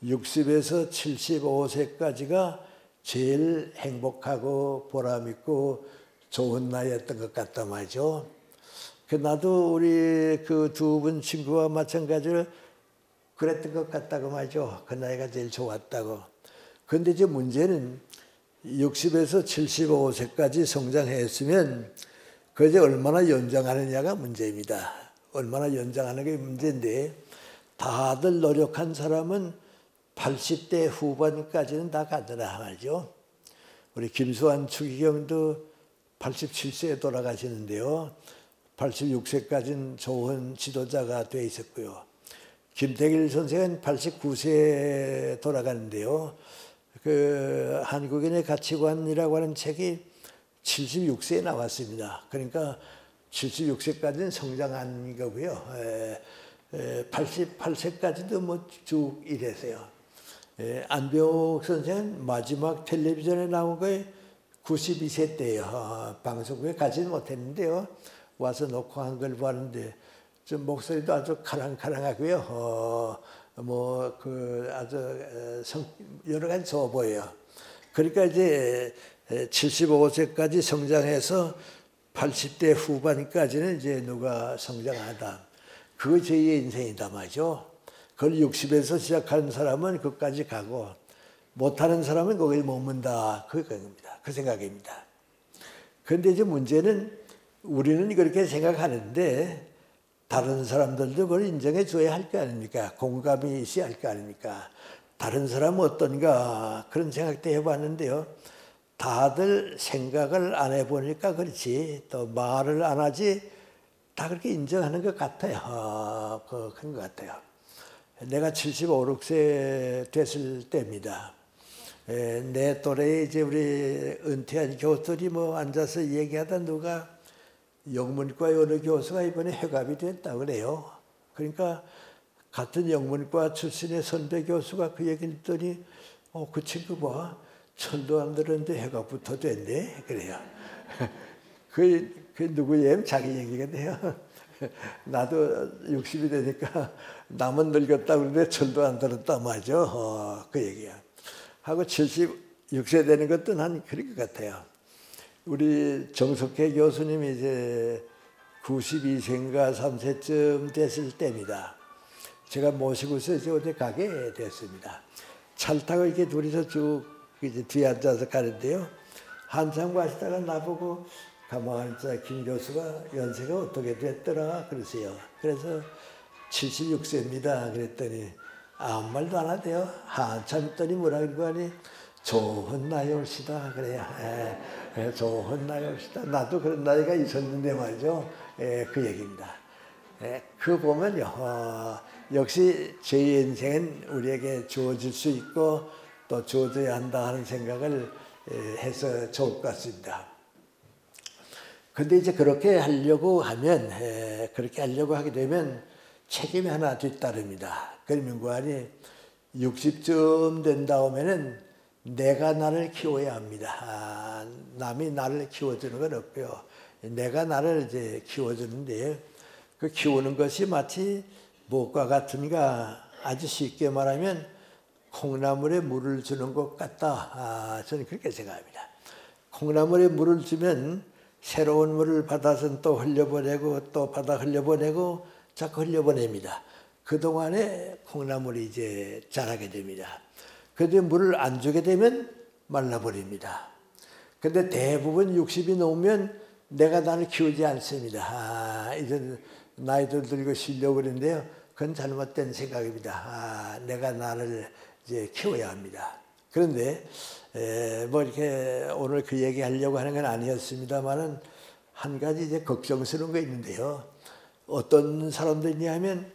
60에서 75세까지가 제일 행복하고 보람있고 좋은 나이였던 것 같다 말이죠. 나도 우리 그 두 분 친구와 마찬가지로 그랬던 것 같다고 말이죠. 그 나이가 제일 좋았다고. 그런데 이제 문제는 60에서 75세까지 성장했으면 그게 얼마나 연장하느냐가 문제입니다. 얼마나 연장하는 게 문제인데 다들 노력한 사람은 80대 후반까지는 다 가더라 말이죠. 우리 김수환 추기경도 87세에 돌아가시는데요. 86세까지는 좋은 지도자가 돼 있었고요. 김태길 선생은 89세에 돌아가는데요. 그 한국인의 가치관이라고 하는 책이 76세에 나왔습니다. 그러니까 76세까지는 성장한 거고요. 88세까지도 뭐 쭉 일했어요. 안병욱 선생은 마지막 텔레비전에 나온 거에 92세 때요. 방송국에 가지는 못했는데요. 와서 녹화한 걸 봤는데 좀 목소리도 아주 카랑카랑하고요. 아주 여러 가지 좋아 보여요. 그러니까 이제 75세까지 성장해서 80대 후반까지는 이제 누가 성장하다. 그거 제2의 인생이다 말이죠. 그걸 60에서 시작하는 사람은 그까지 가고 못하는 사람은 거기에 머문다. 그겁니다. 그 생각입니다. 그런데 이제 문제는 우리는 그렇게 생각하는데 다른 사람들도 그걸 인정해 줘야 할 거 아닙니까? 공감이 있어야 할 거 아닙니까? 다른 사람은 어떤가 그런 생각도 해봤는데요. 다들 생각을 안 해보니까 그렇지 또 말을 안 하지 다 그렇게 인정하는 것 같아요. 그런 것 같아요. 내가 75, 6세 됐을 때입니다. 내 또래에 이제 우리 은퇴한 교수들이 뭐 앉아서 얘기하다 누가 영문과 어느 교수가 이번에 회갑이 됐다고 그래요. 그러니까 같은 영문과 출신의 선배 교수가 그 얘기를 듣더니 그 친구 봐. 철도 안 들었는데 회갑부터 됐네. 그래요. 그 누구예요? 자기 얘기가 돼요. 나도 60이 되니까 남은 늙었다 그러는데 철도 안 들었다 맞아. 그 얘기야. 하고 76세 되는 것도 난 그럴 것 같아요. 우리 정석회 교수님이 이제 92세인가 3세쯤 됐을 때입니다. 제가 모시고서 이제 어디 가게 됐습니다. 차를 타고 이렇게 둘이서 쭉 이제 뒤에 앉아서 가는데요. 한참 가시다가 나보고 가만히 있자 김 교수가 연세가 어떻게 됐더라 그러세요. 그래서 76세입니다. 그랬더니 아무 말도 안 하대요. 한참 있더니 뭐라 그러고 하니 좋은 나이 올시다 그래요. 좋은 나이 올시다. 나도 그런 나이가 있었는데 말이죠. 그 얘기입니다. 그 보면요. 역시 제 인생은 우리에게 주어질 수 있고 또 주어져야 한다 하는 생각을 해서 좋을 것 같습니다. 근데 이제 그렇게 하려고 하면, 그렇게 하려고 하게 되면 책임이 하나 뒤따릅니다. 그러면 뭐하니 60쯤 된 다음에는 내가 나를 키워야 합니다. 남이 나를 키워주는 건 없고요. 내가 나를 이제 키워주는데 그 키우는 것이 마치 무엇과 같은가 아주 쉽게 말하면 콩나물에 물을 주는 것 같다. 저는 그렇게 생각합니다. 콩나물에 물을 주면 새로운 물을 받아서 또 흘려보내고 또 받아 흘려보내고 자꾸 흘려보냅니다. 그동안에 콩나물이 이제 자라게 됩니다. 그런데 물을 안 주게 되면 말라버립니다. 그런데 대부분 60이 넘으면 내가 나를 키우지 않습니다. 이제 나이도 들고 쉬려고 그러는데요. 그건 잘못된 생각입니다. 내가 나를 이제 키워야 합니다. 그런데 뭐 이렇게 오늘 그 얘기 하려고 하는 건 아니었습니다만은 한 가지 이제 걱정스러운 게 있는데요. 어떤 사람들이냐 하면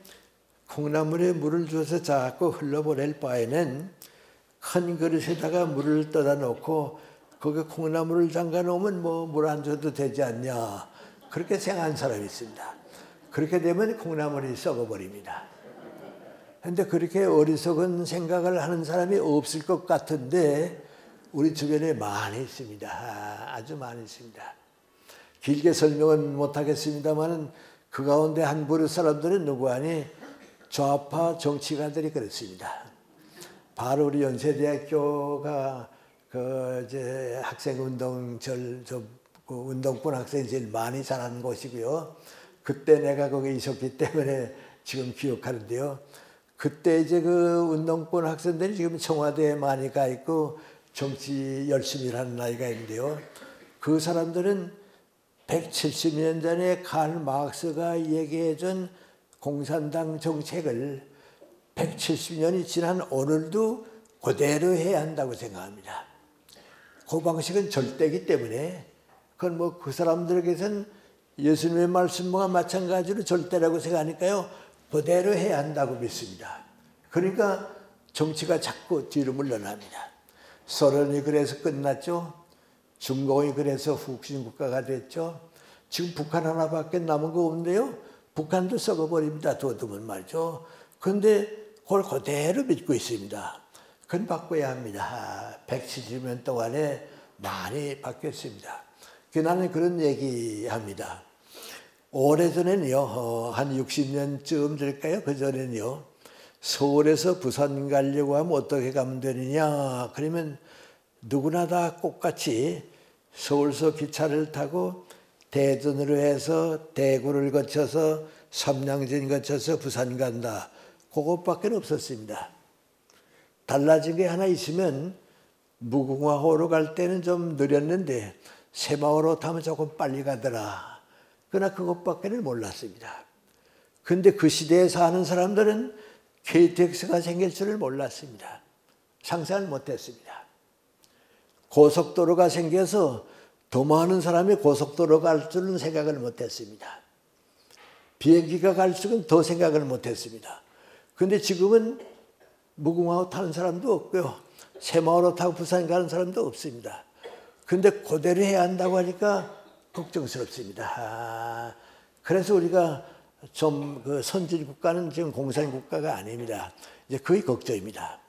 콩나물에 물을 줘서 자꾸 흘러보낼 바에는 큰 그릇에다가 물을 떠다 놓고 거기 콩나물을 잠가 놓으면 뭐 물 안 줘도 되지 않냐. 그렇게 생각하는 사람이 있습니다. 그렇게 되면 콩나물이 썩어버립니다. 그런데 그렇게 어리석은 생각을 하는 사람이 없을 것 같은데 우리 주변에 많이 있습니다. 아주 많이 있습니다. 길게 설명은 못하겠습니다만 그 가운데 한 그룹 사람들은 누구 아니 좌파 정치가들이 그렇습니다. 바로 우리 연세대학교가 그 이제 학생운동절 그 운동권 학생이 제일 많이 자란 곳이고요. 그때 내가 거기 있었기 때문에 지금 기억하는데요. 그때 이제 그 운동권 학생들이 지금 청와대에 많이 가 있고 정치 열심히 하는 나이가 있는데요. 그 사람들은 170년 전에 칼 마크스가 얘기해준 공산당 정책을 170년이 지난 오늘도 그대로 해야 한다고 생각합니다. 그 방식은 절대이기 때문에 그건 뭐 그 사람들에게선 예수님의 말씀과 마찬가지로 절대라고 생각하니까요. 그대로 해야 한다고 믿습니다. 그러니까 정치가 자꾸 뒤로 물러납니다. 소련이 그래서 끝났죠. 중공이 그래서 후진국가가 됐죠. 지금 북한 하나밖에 남은 거 없는데요. 북한도 썩어버립니다. 둬두면 말이죠. 그런데 그걸 그대로 믿고 있습니다. 그건 바꿔야 합니다. 170년 동안에 많이 바뀌었습니다. 나는 그런 얘기합니다. 오래전에는요. 한 60년쯤 될까요? 그전에는요. 서울에서 부산 가려고 하면 어떻게 가면 되느냐. 그러면 누구나 다 똑같이 서울서 기차를 타고 대전으로 해서 대구를 거쳐서 삼양진 거쳐서 부산 간다. 그것밖에 없었습니다. 달라진 게 하나 있으면 무궁화호로 갈 때는 좀 느렸는데 새마을호 타면 조금 빨리 가더라. 그러나 그것밖에 몰랐습니다. 근데 그 시대에 사는 사람들은 KTX가 생길 줄을 몰랐습니다. 상상을 못했습니다. 고속도로가 생겨서 더 많은 사람이 고속도로 갈 줄은 생각을 못했습니다. 비행기가 갈 적은 더 생각을 못했습니다. 그런데 지금은 무궁화호 타는 사람도 없고요. 새마을호 타고 부산 가는 사람도 없습니다. 그런데 그대로 해야 한다고 하니까 걱정스럽습니다. 그래서 우리가 좀 그 선진 국가는 지금 공산 국가가 아닙니다. 이제 거의 걱정입니다.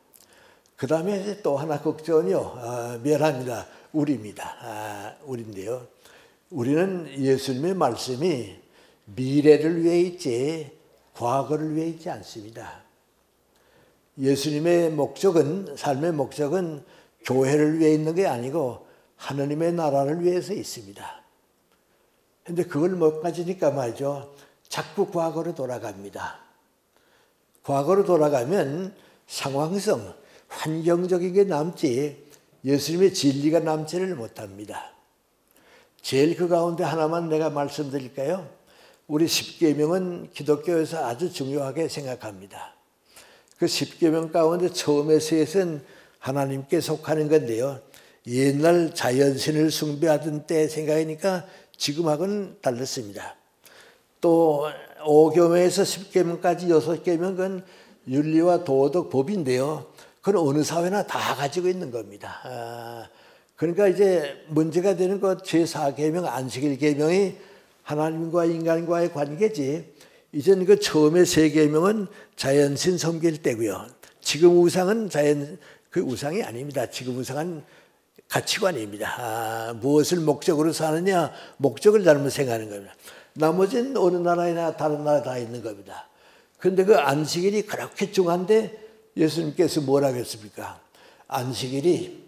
그 다음에 이제 또 하나 걱정은요, 미안합니다. 우리입니다. 우리인데요. 우리는 예수님의 말씀이 미래를 위해 있지 과거를 위해 있지 않습니다. 예수님의 목적은, 삶의 목적은 교회를 위해 있는 게 아니고 하느님의 나라를 위해서 있습니다. 그런데 그걸 못 가지니까 말이죠. 자꾸 과거로 돌아갑니다. 과거로 돌아가면 상황성, 환경적인 게 남지 예수님의 진리가 남지를 못합니다. 제일 그 가운데 하나만 내가 말씀드릴까요? 우리 십계명은 기독교에서 아주 중요하게 생각합니다. 그 십계명 가운데 처음에 셋은 하나님께 속하는 건데요. 옛날 자연신을 숭배하던 때 생각하니까 지금하고는 달랐습니다. 또 5계명에서 10계명까지 6계명 그건 윤리와 도덕 법인데요. 그건 어느 사회나 다 가지고 있는 겁니다. 그러니까 이제 문제가 되는 것 제4계명 안식일 계명이 하나님과 인간과의 관계지. 이젠 그 처음에 3계명은 자연신 섬길 때고요. 지금 우상은 그 우상이 아닙니다. 지금 우상은 가치관입니다. 무엇을 목적으로 사느냐, 목적을 잘못 생각하는 겁니다. 나머지는 어느 나라나 다른 나라 다 있는 겁니다. 그런데 그 안식일이 그렇게 중요한데 예수님께서 뭐라고 했습니까? 안식일이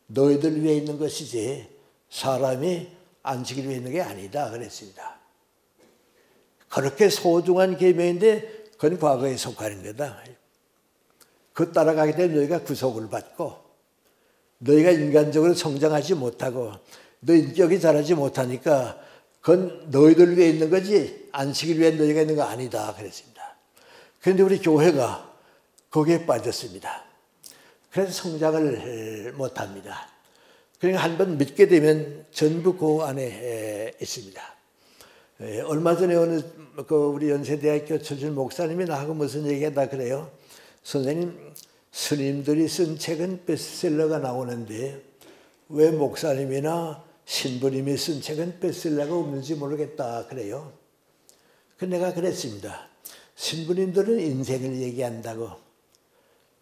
너희들 위해 있는 것이지 사람이 안식일 위해 있는 게 아니다 그랬습니다. 그렇게 소중한 계명인데 그건 과거에 속하는 거다. 그 따라가게 되면 너희가 구속을 받고 너희가 인간적으로 성장하지 못하고 너 인격이 자라지 못하니까 그건 너희들 위해 있는 거지 안식일 위해 너희가 있는 거 아니다 그랬습니다. 그런데 우리 교회가 거기에 빠졌습니다. 그래서 성장을 못합니다. 그러니까 한번 믿게 되면 전부 그 안에 있습니다. 얼마 전에 어느 우리 연세대학교 철준 목사님이 나하고 무슨 얘기하다 그래요. 선생님, 스님들이 쓴 책은 베스트셀러가 나오는데 왜 목사님이나 신부님이 쓴 책은 베스트셀러가 없는지 모르겠다 그래요. 내가 그랬습니다. 신부님들은 인생을 얘기한다고.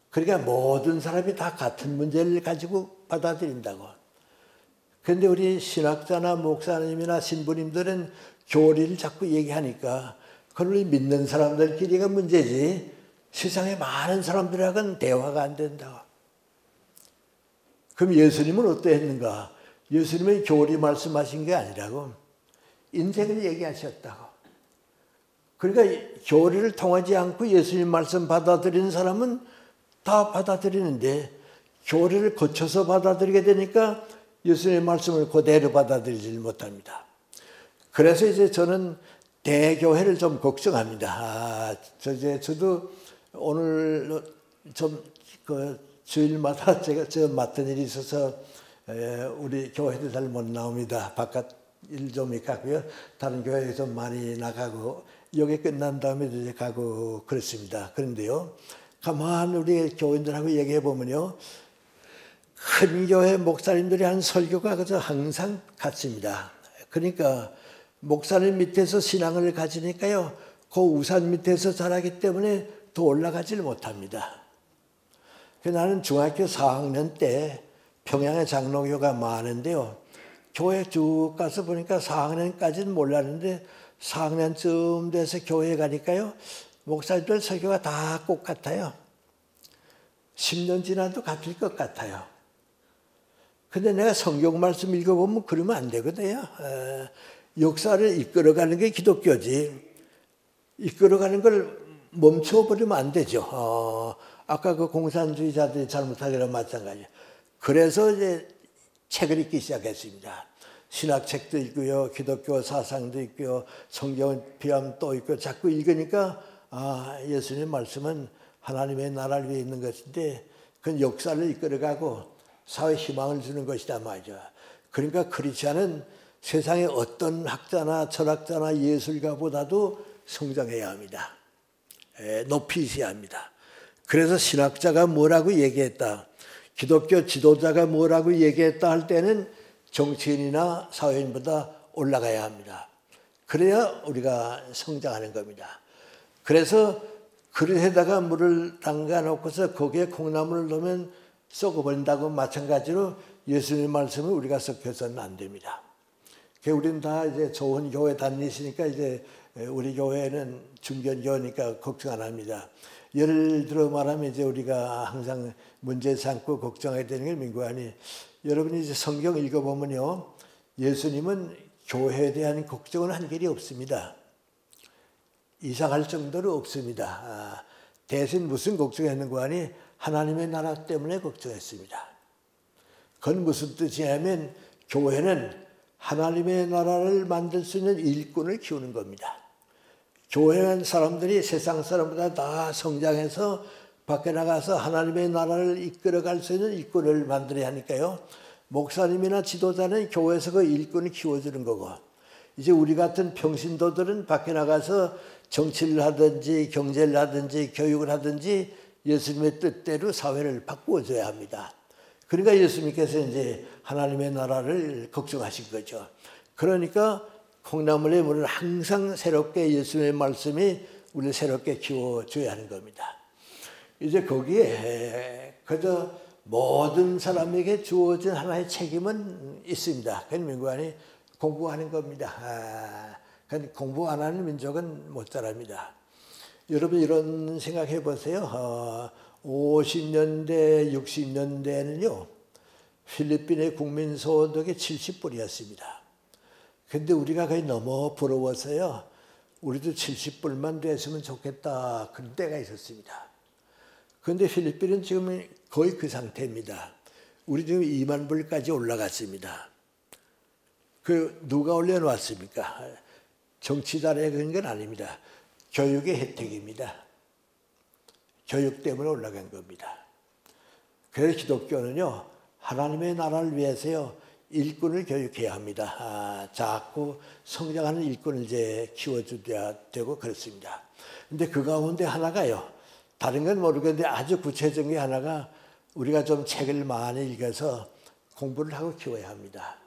그러니까 모든 사람이 다 같은 문제를 가지고 받아들인다고. 그런데 우리 신학자나 목사님이나 신부님들은 교리를 자꾸 얘기하니까 그걸 믿는 사람들끼리가 문제지 세상에 많은 사람들하고는 대화가 안 된다고. 그럼 예수님은 어떠했는가? 예수님은 교리 말씀하신 게 아니라고 인생을 얘기하셨다고. 그러니까 교리를 통하지 않고 예수님 말씀 받아들이는 사람은 다 받아들이는데 교리를 거쳐서 받아들이게 되니까 예수님의 말씀을 그대로 받아들이지 못합니다. 그래서 이제 저는 대교회를 좀 걱정합니다. 저도 오늘 좀 주일마다 제가 맡은 일이 있어서 우리 교회도 잘 못 나옵니다. 바깥 일 좀 있고요. 다른 교회에 좀 많이 나가고 여기 끝난 다음에 이제 가고 그렇습니다. 그런데요, 가만 우리 교인들하고 얘기해 보면요, 큰 교회 목사님들이 하는 설교가 그저 항상 같습니다. 그러니까 목사님 밑에서 신앙을 가지니까요, 그 우산 밑에서 자라기 때문에 더 올라가지를 못합니다. 나는 중학교 4학년 때 평양에 장로교가 많은데요, 교회 쭉 가서 보니까 4학년까지는 몰랐는데 4학년쯤 돼서 교회에 가니까요, 목사님들 설교가 다 꼭 같아요. 10년 지나도 같을 것 같아요. 근데 내가 성경 말씀 읽어보면 그러면 안 되거든요. 역사를 이끌어가는 게 기독교지. 이끌어가는 걸 멈춰버리면 안 되죠. 아까 그 공산주의자들이 잘못하기랑 마찬가지예요. 그래서 이제 책을 읽기 시작했습니다. 신학책도 있고요, 기독교 사상도 있고요, 성경 비하면 또 있고, 자꾸 읽으니까 예수님의 말씀은 하나님의 나라를 위해 있는 것인데 그건 역사를 이끌어가고 사회 희망을 주는 것이다 말이죠. 그러니까 크리스찬은 세상의 어떤 학자나 철학자나 예술가보다도 성장해야 합니다. 높이 있어야 합니다. 그래서 신학자가 뭐라고 얘기했다, 기독교 지도자가 뭐라고 얘기했다 할 때는 정치인이나 사회인보다 올라가야 합니다. 그래야 우리가 성장하는 겁니다. 그래서 그릇에다가 물을 담가 놓고서 거기에 콩나물을 넣으면 썩어버린다고 마찬가지로 예수님의 말씀을 우리가 섞여서는 안 됩니다. 우리는 다 이제 좋은 교회 다니시니까 이제 우리 교회는 중견교회니까 걱정 안 합니다. 예를 들어 말하면 이제 우리가 항상 문제 삼고 걱정해야 되는 게 민구아니, 여러분이 이제 성경 읽어보면요, 예수님은 교회에 대한 걱정은 한 길이 없습니다. 이상할 정도로 없습니다. 대신 무슨 걱정했는가 하니 하나님의 나라 때문에 걱정했습니다. 그건 무슨 뜻이냐면 교회는 하나님의 나라를 만들 수 있는 일꾼을 키우는 겁니다. 교회는 사람들이 세상 사람보다 다 성장해서 밖에 나가서 하나님의 나라를 이끌어갈 수 있는 일꾼을 만들어야 하니까요. 목사님이나 지도자는 교회에서 그 일꾼을 키워주는 거고, 이제 우리 같은 평신도들은 밖에 나가서 정치를 하든지 경제를 하든지 교육을 하든지 예수님의 뜻대로 사회를 바꾸어줘야 합니다. 그러니까 예수님께서 이제 하나님의 나라를 걱정하신 거죠. 그러니까 콩나물의 물을 항상 새롭게 예수님의 말씀이 우리를 새롭게 키워줘야 하는 겁니다. 이제 거기에 그저 모든 사람에게 주어진 하나의 책임은 있습니다. 그건 민구안이 공부하는 겁니다. 그건 공부 안 하는 민족은 못 자랍니다. 여러분 이런 생각해 보세요. 50년대, 60년대에는요, 필리핀의 국민 소득이 70불이었습니다. 근데 우리가 거의 너무 부러워서요, 우리도 70불만 됐으면 좋겠다, 그런 때가 있었습니다. 그런데 필리핀은 지금 거의 그 상태입니다. 우리 지금 2만 불까지 올라갔습니다. 누가 올려놓았습니까? 정치자에 그런 건 아닙니다. 교육의 혜택입니다. 교육 때문에 올라간 겁니다. 그래서 기독교는요, 하나님의 나라를 위해서요, 일꾼을 교육해야 합니다. 자꾸 성장하는 일꾼을 이제 키워줘야 되고 그렇습니다. 근데 그 가운데 하나가요, 다른 건 모르겠는데 아주 구체적인 게 하나가, 우리가 좀 책을 많이 읽어서 공부를 하고 키워야 합니다.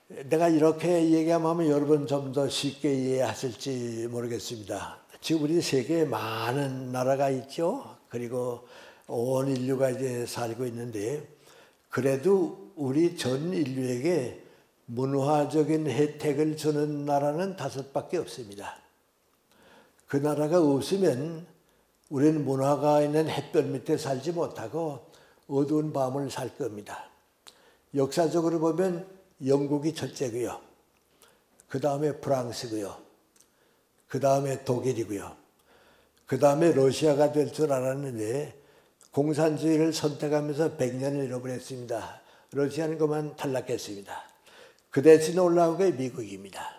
내가 이렇게 얘기하면 여러분 좀 더 쉽게 이해하실지 모르겠습니다. 지금 우리 세계에 많은 나라가 있죠. 그리고 온 인류가 이제 살고 있는데, 그래도 우리 전 인류에게 문화적인 혜택을 주는 나라는 5밖에 없습니다. 그 나라가 없으면 우리는 문화가 있는 햇볕 밑에 살지 못하고 어두운 밤을 살 겁니다. 역사적으로 보면 영국이 첫째고요. 그 다음에 프랑스고요. 그 다음에 독일이고요. 그 다음에 러시아가 될 줄 알았는데 공산주의를 선택하면서 100년을 잃어버렸습니다. 러시아는 그만 탈락했습니다. 그 대신 올라온 게 미국입니다.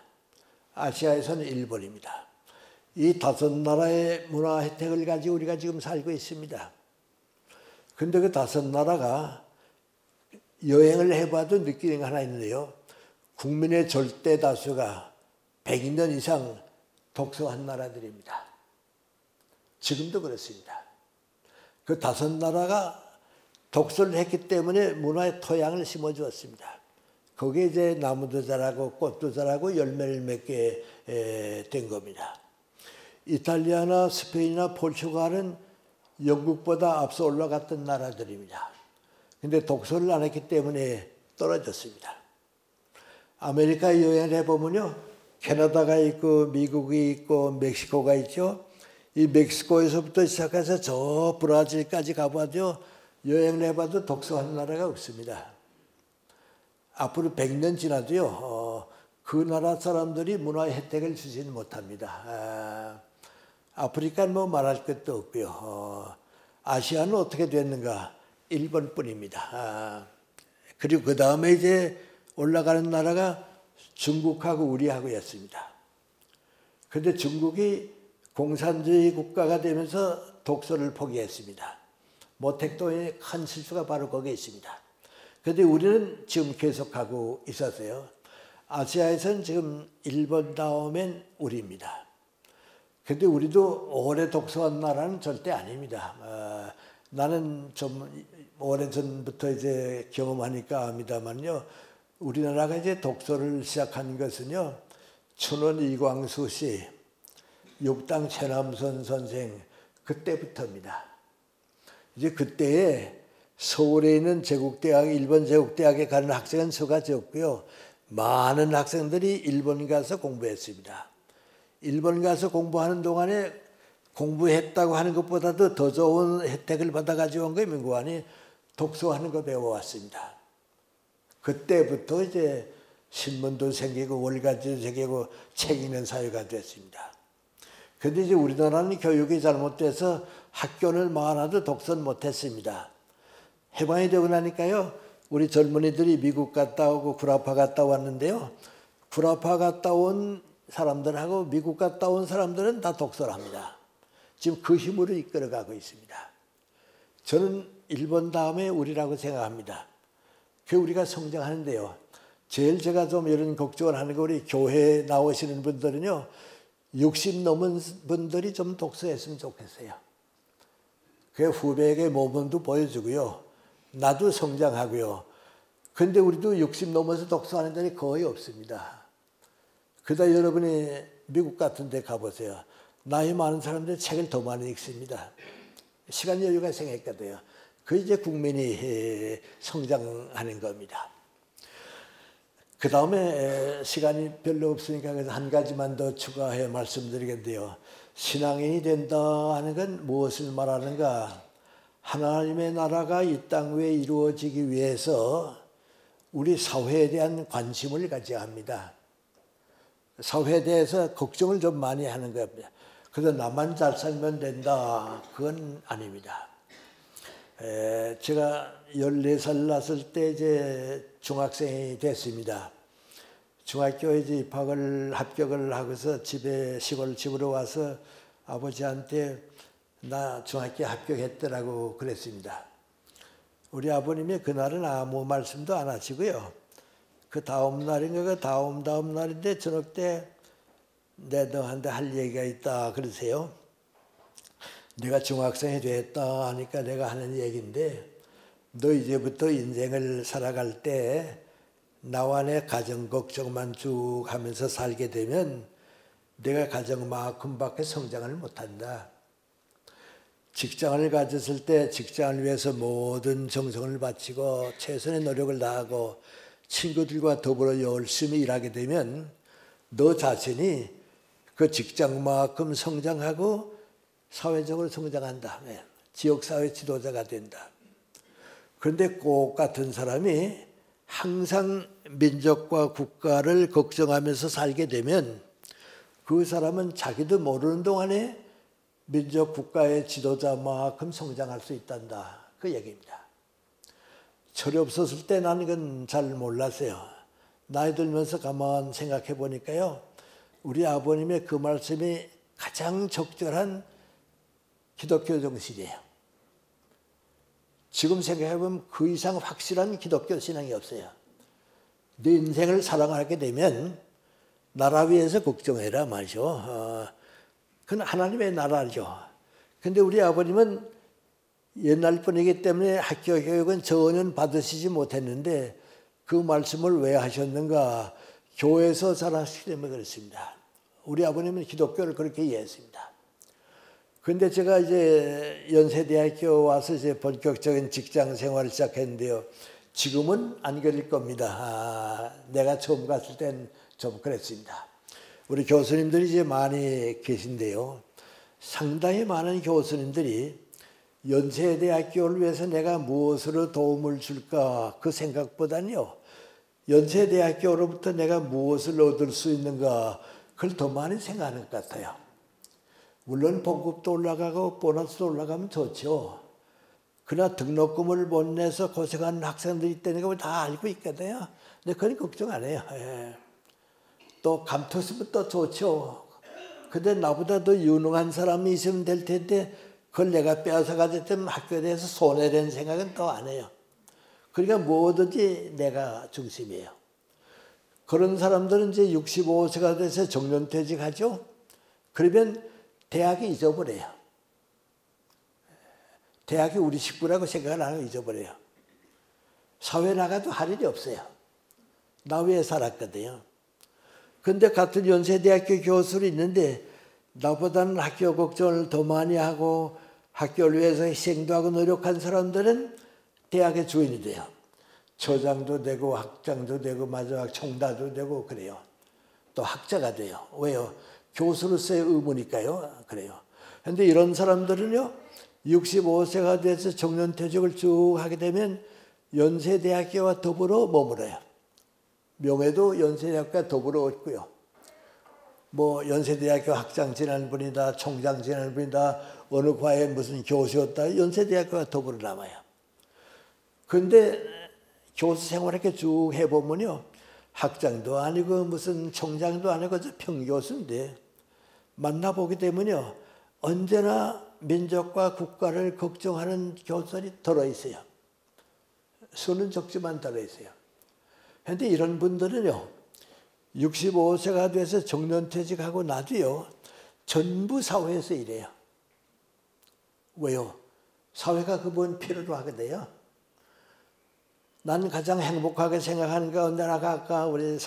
아시아에서는 일본입니다. 이 5나라의 문화 혜택을 가지고 우리가 지금 살고 있습니다. 근데 그 5나라가 여행을 해봐도 느끼는 게 하나 있는데요. 국민의 절대 다수가 100년 이상 독서한 나라들입니다. 지금도 그렇습니다. 그 5나라가 독서를 했기 때문에 문화의 토양을 심어주었습니다. 거기에 이제 나무도 자라고 꽃도 자라고 열매를 맺게 된 겁니다. 이탈리아나 스페인이나 포르투갈은 영국보다 앞서 올라갔던 나라들입니다. 근데 독서를 안 했기 때문에 떨어졌습니다. 아메리카 여행을 해보면요, 캐나다가 있고 미국이 있고 멕시코가 있죠. 이 멕시코에서부터 시작해서 저 브라질까지 가봐도 여행을 해봐도 독서하는 나라가 없습니다. 앞으로 100년 지나도요, 그 나라 사람들이 문화의 혜택을 주지는 못합니다. 아프리카는 뭐 말할 것도 없고요. 아시아는 어떻게 됐는가? 일본뿐입니다. 그리고 그 다음에 이제 올라가는 나라가 중국하고 우리하고였습니다. 그런데 중국이 공산주의 국가가 되면서 독서를 포기했습니다. 모택도의 큰 실수가 바로 거기에 있습니다. 그런데 우리는 지금 계속하고 있었어요. 아시아에서는 지금 일본 다음엔 우리입니다. 근데 우리도 오래 독서한 나라는 절대 아닙니다. 나는 좀 오래전부터 이제 경험하니까 압니다만요. 우리나라가 이제 독서를 시작한 것은요. 춘원 이광수 씨, 육당 최남선 선생 그때부터입니다. 이제 그때에 서울에 있는 제국대학, 일본 제국대학에 가는 학생은 수가 적고요. 많은 학생들이 일본 가서 공부했습니다. 일본 가서 공부하는 동안에 공부했다고 하는 것보다도 더 좋은 혜택을 받아가지고 온 거예요. 민국안이 독서하는 거 배워왔습니다. 그때부터 이제 신문도 생기고 월간지도 생기고 책 읽는 사회가 됐습니다. 근데 이제 우리나라는 교육이 잘못돼서 학교는 많아도 독서는 못했습니다. 해방이 되고 나니까요. 우리 젊은이들이 미국 갔다 오고 구라파 갔다 왔는데요. 구라파 갔다 온 사람들하고 미국 갔다 온 사람들은 다 독서를 합니다. 지금 그 힘으로 이끌어가고 있습니다. 저는 일본 다음에 우리라고 생각합니다. 그 우리가 성장하는데요. 제일 제가 좀 이런 걱정을 하는 거 우리 교회에 나오시는 분들은요. 60 넘은 분들이 좀 독서했으면 좋겠어요. 그 후배에게 모범도 보여주고요. 나도 성장하고요. 근데 우리도 60 넘어서 독서하는 데는 거의 없습니다. 그러다 여러분이 미국 같은 데 가보세요. 나이 많은 사람들이 책을 더 많이 읽습니다. 시간 여유가 생겼거든요. 그 이제 국민이 성장하는 겁니다. 그 다음에 시간이 별로 없으니까 그래서 한 가지만 더 추가해 말씀드리겠는데요. 신앙인이 된다 하는 건 무엇을 말하는가? 하나님의 나라가 이 땅 위에 이루어지기 위해서 우리 사회에 대한 관심을 가져야 합니다. 사회에 대해서 걱정을 좀 많이 하는 겁니다. 그래서 나만 잘 살면 된다. 그건 아닙니다. 제가 14살 났을 때 이제 중학생이 됐습니다. 중학교에 이제 합격을 하고서 시골 집으로 와서 아버지한테 나 중학교 합격했더라고 그랬습니다. 우리 아버님이 그날은 아무 말씀도 안 하시고요. 그 다음 날인가 그 다음 날인데 저녁 때 내 너한테 할 얘기가 있다 그러세요. 내가 중학생이 됐다 하니까 내가 하는 얘기인데 너 이제부터 인생을 살아갈 때 나와 내 가정 걱정만 쭉 하면서 살게 되면 내가 가정만큼밖에 성장을 못한다. 직장을 가졌을 때 직장을 위해서 모든 정성을 바치고 최선의 노력을 다하고 친구들과 더불어 열심히 일하게 되면 너 자신이 그 직장만큼 성장하고 사회적으로 성장한다. 지역사회 지도자가 된다. 그런데 꼭 같은 사람이 항상 민족과 국가를 걱정하면서 살게 되면 그 사람은 자기도 모르는 동안에 민족 국가의 지도자만큼 성장할 수 있단다. 그 얘기입니다. 철이 없었을 때 나는 이건 잘 몰랐어요. 나이 들면서 가만 생각해 보니까요. 우리 아버님의 그 말씀이 가장 적절한 기독교 정신이에요. 지금 생각해보면 그 이상 확실한 기독교 신앙이 없어요. 네 인생을 살아가게 되면 나라 위해서 걱정해라 말이죠. 그건 하나님의 나라죠. 근데 우리 아버님은 옛날 분이기 때문에 학교 교육은 전혀 받으시지 못했는데 그 말씀을 왜 하셨는가? 교회에서 자라시기 때문에 그렇습니다. 우리 아버님은 기독교를 그렇게 이해했습니다. 근데 제가 이제 연세대학교 와서 이제 본격적인 직장 생활을 시작했는데요. 지금은 안 그럴 겁니다. 내가 처음 갔을 땐 좀 그랬습니다. 우리 교수님들이 이제 많이 계신데요. 상당히 많은 교수님들이 연세대학교를 위해서 내가 무엇으로 도움을 줄까 그 생각보다는요. 연세대학교로부터 내가 무엇을 얻을 수 있는가 그걸 더 많이 생각하는 것 같아요. 물론 봉급도 올라가고 보너스도 올라가면 좋죠. 그러나 등록금을 못 내서 고생하는 학생들이 있다는 걸 다 알고 있거든요. 근데 그건 걱정 안 해요. 또 감투쓰면 또 좋죠. 근데 나보다 더 유능한 사람이 있으면 될 텐데 그걸 내가 빼앗아 가졌다면 학교에 대해서 손해라는 생각은 또 안 해요. 그러니까 뭐든지 내가 중심이에요. 그런 사람들은 이제 65세가 돼서 정년퇴직하죠. 그러면 대학이 잊어버려요. 대학이 우리 식구라고 생각을 안 하고 잊어버려요. 사회 나가도 할 일이 없어요. 나 왜 살았거든요. 근데 같은 연세대학교 교수로 있는데 나보다는 학교 걱정을 더 많이 하고 학교를 위해서 희생도 하고 노력한 사람들은 대학의 주인이 돼요. 처장도 되고 학장도 되고 마지막 총다도 되고 그래요. 또 학자가 돼요. 왜요? 교수로서의 의무니까요. 그래요. 그런데 이런 사람들은요. 65세가 돼서 정년퇴직을 쭉 하게 되면 연세대학교와 더불어 머물어요. 명예도 연세대학교와 더불어 얻고요. 뭐 연세대학교 학장 지낸 분이다, 총장 지낸 분이다, 어느 과에 무슨 교수였다, 연세대학교와 더불어 남아요. 그런데 교수 생활 이렇게 쭉 해보면요. 학장도 아니고 무슨 총장도 아니고 저 평교수인데 만나보게 되면요. 언제나 민족과 국가를 걱정하는 교수들이 들어있어요. 수는 적지만 들어있어요. 그런데 이런 분들은요. 65세가 돼서 정년퇴직하고 나도요. 전부 사회에서 일해요. 왜요? 사회가 그분 필요로 하거든요. 난 가장 행복하게 생각하는 가운데 아까 우리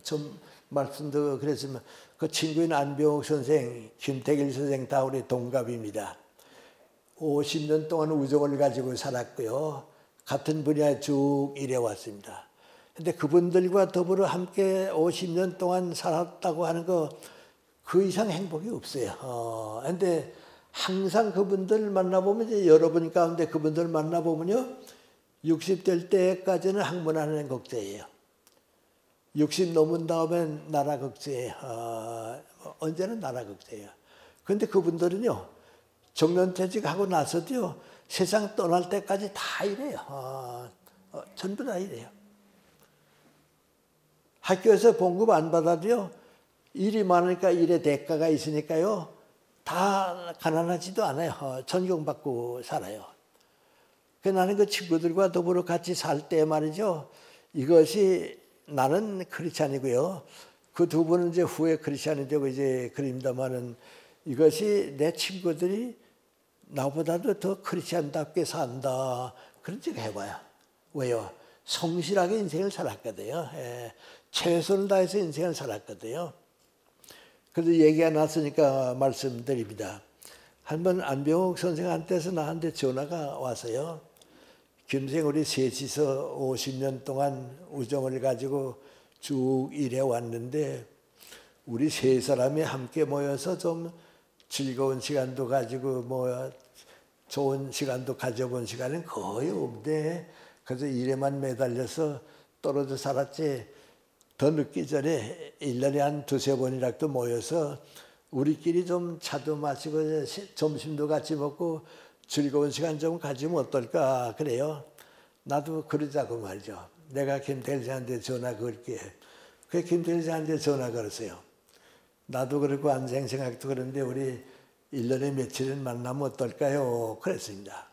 좀 말씀도 그랬지만 그 친구인 안병옥 선생, 김태길 선생 다 우리 동갑입니다. 50년 동안 우정을 가지고 살았고요. 같은 분야에 쭉 일해왔습니다. 근데 그분들과 더불어 함께 50년 동안 살았다고 하는 거 그 이상 행복이 없어요. 근데 항상 그분들 만나보면 이제 여러분 가운데 그분들 만나보면요. 60될 때까지는 학문하는 걱정이에요. 60 넘은 다음엔 나라 걱정이에요. 언제나 나라 걱정이에요. 그런데 그분들은요. 정년퇴직하고 나서도요. 세상 떠날 때까지 다 이래요. 전부 다 이래요. 학교에서 봉급 안 받아도요. 일이 많으니까 일의 대가가 있으니까요. 다 가난하지도 않아요. 존경받고 살아요. 나는 그 친구들과 더불어 같이 살 때 말이죠. 이것이 나는 크리스찬이고요. 그 두 분은 이제 후에 크리스찬이 되고 이제 그립니다만은 이것이 내 친구들이 나보다도 더 크리스찬답게 산다. 그런 적 해봐요. 왜요? 성실하게 인생을 살았거든요. 최선을 다해서 인생을 살았거든요. 그래서 얘기가 났으니까 말씀드립니다. 한번 안병옥 선생한테서 나한테 전화가 왔어요. 김생 우리 셋이서 50년 동안 우정을 가지고 쭉 일해왔는데 우리 세 사람이 함께 모여서 좀 즐거운 시간도 가지고 뭐 좋은 시간도 가져본 시간은 거의 없네. 그래서 일에만 매달려서 떨어져 살았지. 더 늦기 전에 1년에 한 두세 번이라도 모여서 우리끼리 좀 차도 마시고 점심도 같이 먹고 즐거운 시간 좀 가지면 어떨까 그래요. 나도 그러자고 말이죠. 내가 김태일씨한테 전화 걸게. 그 김태일씨한테 전화 걸었어요. 나도 그렇고 안생 생각도 그런데 우리 1년에 며칠은 만나면 어떨까요? 그랬습니다.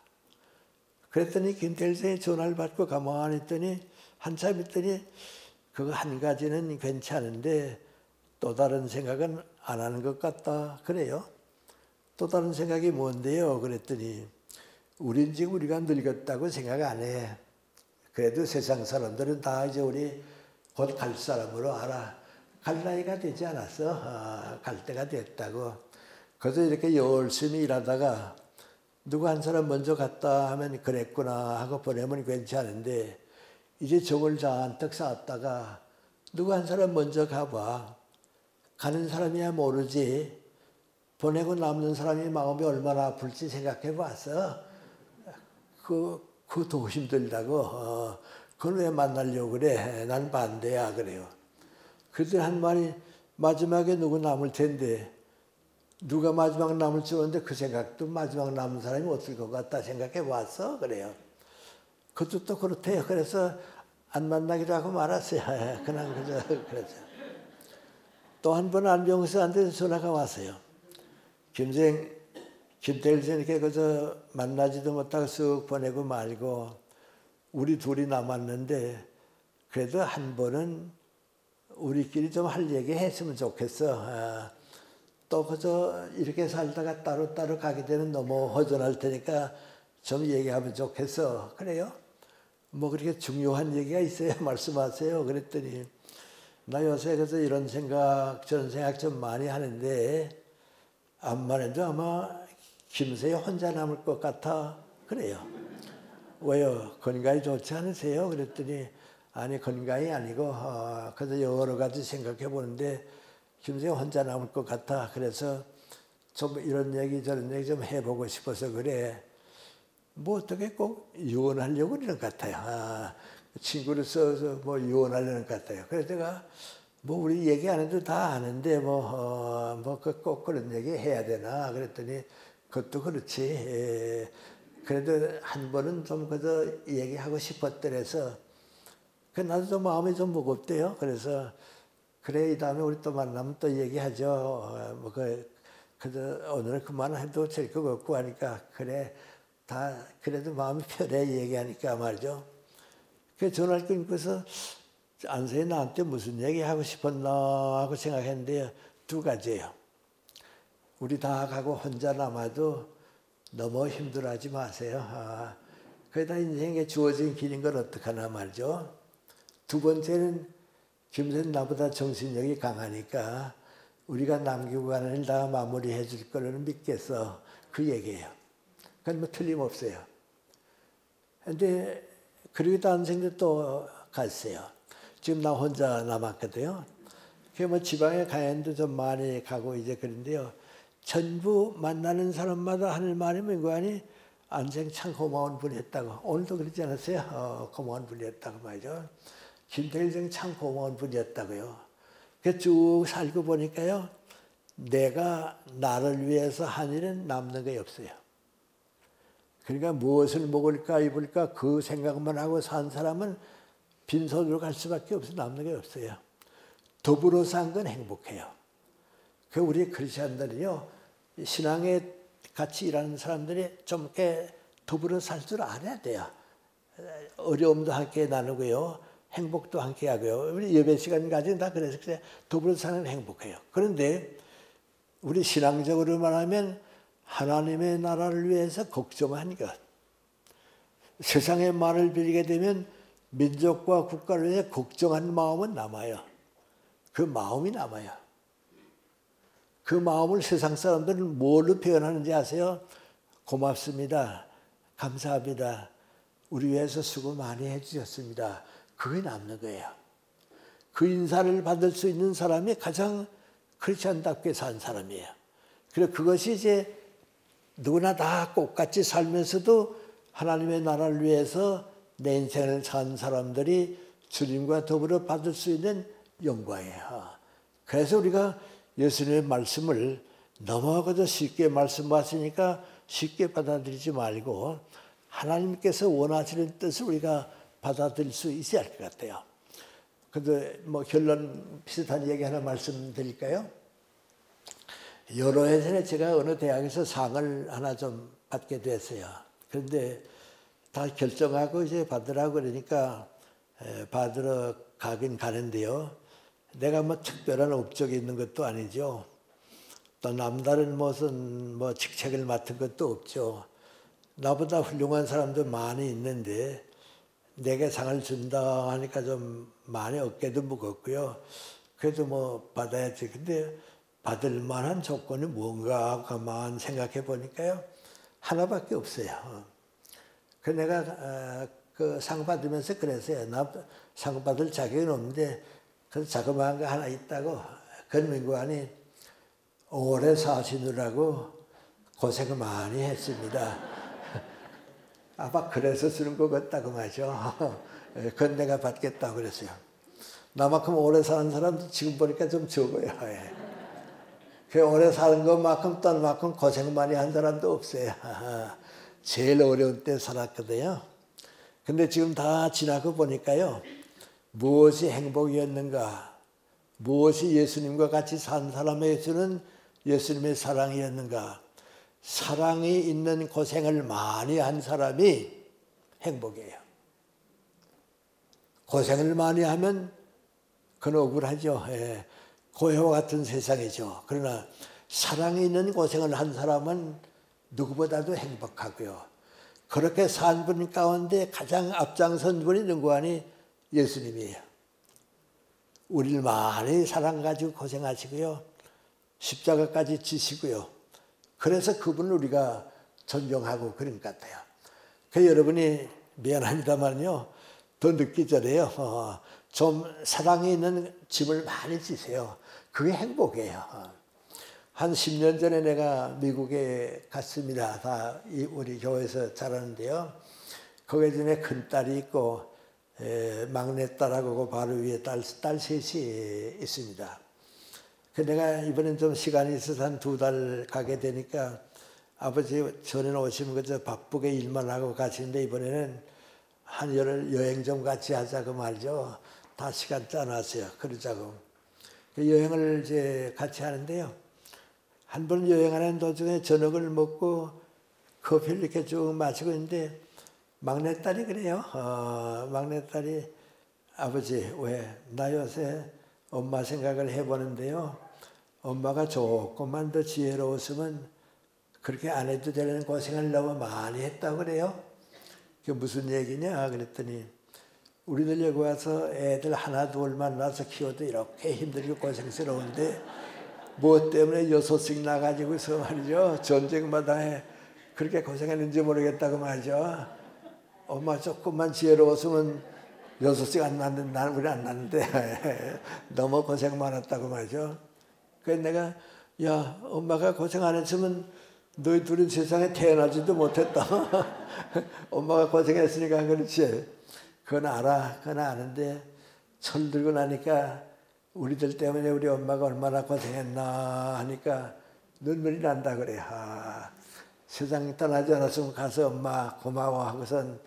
그랬더니 김태일씨의 전화를 받고 가만히 있더니 한참 있더니 그거 한 가지는 괜찮은데 또 다른 생각은 안 하는 것 같다. 그래요. 또 다른 생각이 뭔데요? 그랬더니 우린 지금 우리가 늙었다고 생각 안 해. 그래도 세상 사람들은 다 이제 우리 곧 갈 사람으로 알아. 갈 나이가 되지 않았어. 갈 때가 됐다고. 그래서 이렇게 열심히 일하다가 누구 한 사람 먼저 갔다 하면 그랬구나 하고 보내면 괜찮은데 이제 정을 잔뜩 쌓았다가 누구 한 사람 먼저 가봐. 가는 사람이야 모르지. 보내고 남는 사람이 마음이 얼마나 아플지 생각해 봤어. 그거 힘들다고. 그걸 왜 만나려고 그래? 난 반대야 그래요. 그들 한 말이 마지막에 누구 남을 텐데 누가 마지막 남을지 모르는데 그 생각도 마지막 남은 사람이 없을 것 같다 생각해 봤어 그래요. 그것도 또 그렇대요. 그래서 안 만나기로 하고 말았어요. 그냥 그러죠. 또 한 번 안병수한테 전화가 왔어요. 김태일 선생님께 그저 만나지도 못하고 쓱 보내고 말고 우리 둘이 남았는데 그래도 한 번은 우리끼리 좀 할 얘기 했으면 좋겠어. 또 그저 이렇게 살다가 따로따로 가게 되면 너무 허전할 테니까 좀 얘기하면 좋겠어. 그래요? 뭐 그렇게 중요한 얘기가 있어요? 말씀하세요. 그랬더니 나 요새 그래서 이런 생각 저런 생각 좀 많이 하는데 암만 해도 아마 김새에 혼자 남을 것 같아. 그래요. 왜요? 건강이 좋지 않으세요? 그랬더니 아니 건강이 아니고 그래서 여러 가지 생각해 보는데 김새 혼자 남을 것 같아. 그래서 좀 이런 얘기 저런 얘기 좀 해보고 싶어서 그래. 뭐 어떻게 꼭 이혼하려고 그러는 것 같아요. 친구를 써서 뭐 이혼하려는 것 같아요. 그래서 제가 뭐 우리 얘기 안 해도 다 아는데 꼭 그런 얘기 해야 되나 그랬더니 그것도 그렇지. 그래도 한 번은 좀 그저 얘기하고 싶었더래서 나도 좀 마음이 좀 무겁대요. 그래서 그래 이 다음에 우리 또 만나면 또 얘기하죠. 그저 오늘은 그만해도 될 것 같고 하니까 그래 다 그래도 마음이 편해 얘기하니까 말이죠. 그 전화를 끊고서 안선생이 나한테 무슨 얘기 하고 싶었나 하고 생각했는데 두 가지예요. 우리 다 가고 혼자 남아도 너무 힘들어하지 마세요. 그러다 인생에 주어진 길인 걸 어떡하나 말이죠. 두 번째는 김선 나보다 정신력이 강하니까 우리가 남기고 가는 일 다 마무리해 줄 거는 믿겠어. 그 얘기예요. 그건 뭐 틀림없어요. 근데 그러고 다른 생도 또 갔어요. 지금 나 혼자 남았거든요. 그 뭐 지방에 가야도 좀 많이 가고 이제 그런데요. 전부 만나는 사람마다 하는 말이 뭐니 안생 참 고마운 분이었다고. 오늘도 그러지 않았어요? 고마운 분이었다고 말이죠. 김태일생 참 고마운 분이었다고요. 그 쭉 살고 보니까요. 내가 나를 위해서 한 일은 남는 게 없어요. 그러니까 무엇을 먹을까 입을까 그 생각만 하고 산 사람은 빈손으로 갈 수밖에 없어. 남는 게 없어요. 더불어 산 건 행복해요. 그 우리 크리스천들이요. 신앙에 같이 일하는 사람들이 좀 이렇게 더불어 살 줄 알아야 돼요. 어려움도 함께 나누고요. 행복도 함께 하고요. 우리 예배 시간까지는 다 그래서 더불어 사는 행복해요. 그런데 우리 신앙적으로 말하면 하나님의 나라를 위해서 걱정하는 것. 세상의 말을 빌리게 되면 민족과 국가를 위해 걱정하는 마음은 남아요. 그 마음이 남아요. 그 마음을 세상 사람들은 뭘로 표현하는지 아세요? 고맙습니다. 감사합니다. 우리 위해서 수고 많이 해주셨습니다. 그게 남는 거예요. 그 인사를 받을 수 있는 사람이 가장 크리스천답게 산 사람이에요. 그래서 그것이 이제 누구나 다 똑같이 살면서도 하나님의 나라를 위해서 내 인생을 산 사람들이 주님과 더불어 받을 수 있는 영광이에요. 그래서 우리가 예수님의 말씀을 너무 그저 쉽게 말씀하시니까 쉽게 받아들이지 말고 하나님께서 원하시는 뜻을 우리가 받아들일 수 있어야 할 것 같아요. 근데 뭐 결론 비슷한 얘기 하나 말씀드릴까요? 여러 해 전에 제가 어느 대학에서 상을 하나 좀 받게 됐어요. 그런데 다 결정하고 이제 받으라고 그러니까 받으러 가긴 가는데요. 내가 뭐 특별한 업적이 있는 것도 아니죠. 또 남다른 무슨 뭐 직책을 맡은 것도 없죠. 나보다 훌륭한 사람도 많이 있는데 내게 상을 준다 하니까 좀 많이 어깨도 무겁고요. 그래도 뭐 받아야지. 근데 받을 만한 조건이 뭔가 가만 생각해 보니까요. 하나밖에 없어요. 그 내가 그 상 받으면서 그랬어요. 나 상 받을 자격은 없는데 그래서 자그마한 거 하나 있다고. 건민관이 오래 사시느라고 고생을 많이 했습니다. 아마 그래서 쓰는 것 같다고 말이죠. 그건 내가 받겠다고 그랬어요. 나만큼 오래 사는 사람도 지금 보니까 좀 적어요. 그 오래 사는 것만큼 또 만큼 고생 많이 한 사람도 없어요. 제일 어려운 때 살았거든요. 근데 지금 다 지나고 보니까요. 무엇이 행복이었는가? 무엇이 예수님과 같이 산 사람에게 주는 예수님의 사랑이었는가? 사랑이 있는 고생을 많이 한 사람이 행복이에요. 고생을 많이 하면 그건 억울하죠. 예. 고해와 같은 세상이죠. 그러나 사랑이 있는 고생을 한 사람은 누구보다도 행복하고요. 그렇게 산 분 가운데 가장 앞장선 분이 누구하니 예수님이에요. 우리를 많이 사랑 가지고 고생하시고요. 십자가까지 지시고요. 그래서 그분을 우리가 존경하고 그런 것 같아요. 그 여러분이 미안합니다만요. 더 늦기 전에요. 좀 사랑이 있는 짐을 많이 지세요. 그게 행복이에요. 한 10년 전에 내가 미국에 갔습니다. 다 우리 교회에서 자랐는데요. 거기에 전에 큰딸이 있고 막내딸하고 바로 위에 딸 셋이 있습니다. 내가 이번엔 좀 시간이 있어서 한 2달 가게 되니까 아버지 전에는 오시면 그저 바쁘게 일만 하고 가시는데 이번에는 한 열흘 여행 좀 같이 하자고 말이죠. 다 시간 짜놨어요. 그러자고. 여행을 이제 같이 하는데요. 한 번 여행하는 도중에 저녁을 먹고 커피를 이렇게 쭉 마시고 있는데 막내딸이 그래요. 막내딸이 아버지 왜 나 요새 엄마 생각을 해보는데요. 엄마가 조금만 더 지혜로웠으면 그렇게 안 해도 되는 고생을 너무 많이 했다고 그래요. 그게 무슨 얘기냐 그랬더니 우리들 여기 와서 애들 하나 둘만 낳아서 키워도 이렇게 힘들고 고생스러운데 뭐 때문에 6씩 나가지고서 말이죠. 전쟁마다에 그렇게 고생했는지 모르겠다고 말이죠. 엄마 조금만 지혜로웠으면 6씩 안 낳는데 나는 우리 안 낳는데 너무 고생 많았다고 말이죠. 그래서 내가 야 엄마가 고생 안 했으면 너희 둘은 세상에 태어나지도 못했다. 엄마가 고생했으니까 그렇지. 그건 알아. 그건 아는데 철 들고 나니까 우리들 때문에 우리 엄마가 얼마나 고생했나 하니까 눈물이 난다 그래. 세상 떠나지 않았으면 가서 엄마 고마워 하고선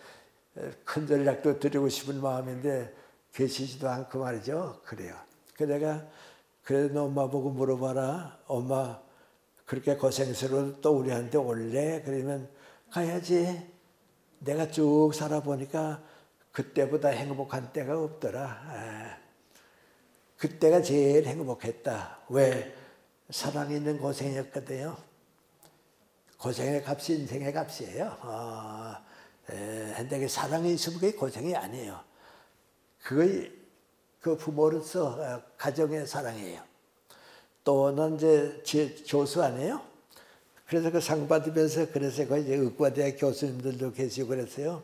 큰 전략도 드리고 싶은 마음인데 계시지도 않고 말이죠. 그래요. 그래서 내가 그래 너 엄마 보고 물어봐라. 엄마 그렇게 고생스러워 또 우리한테 올래? 그러면 가야지. 내가 쭉 살아보니까 그때보다 행복한 때가 없더라. 그때가 제일 행복했다. 왜? 사랑 있는 고생이었거든요. 고생의 값이 인생의 값이에요. 근데 사랑이 있으면 그게 고생이 아니에요. 그게 그 부모로서 가정의 사랑이에요. 또 난 이제 교수 아니에요? 그래서 그 상 받으면서 그래서 그 이제 의과대학 교수님들도 계시고 그랬어요.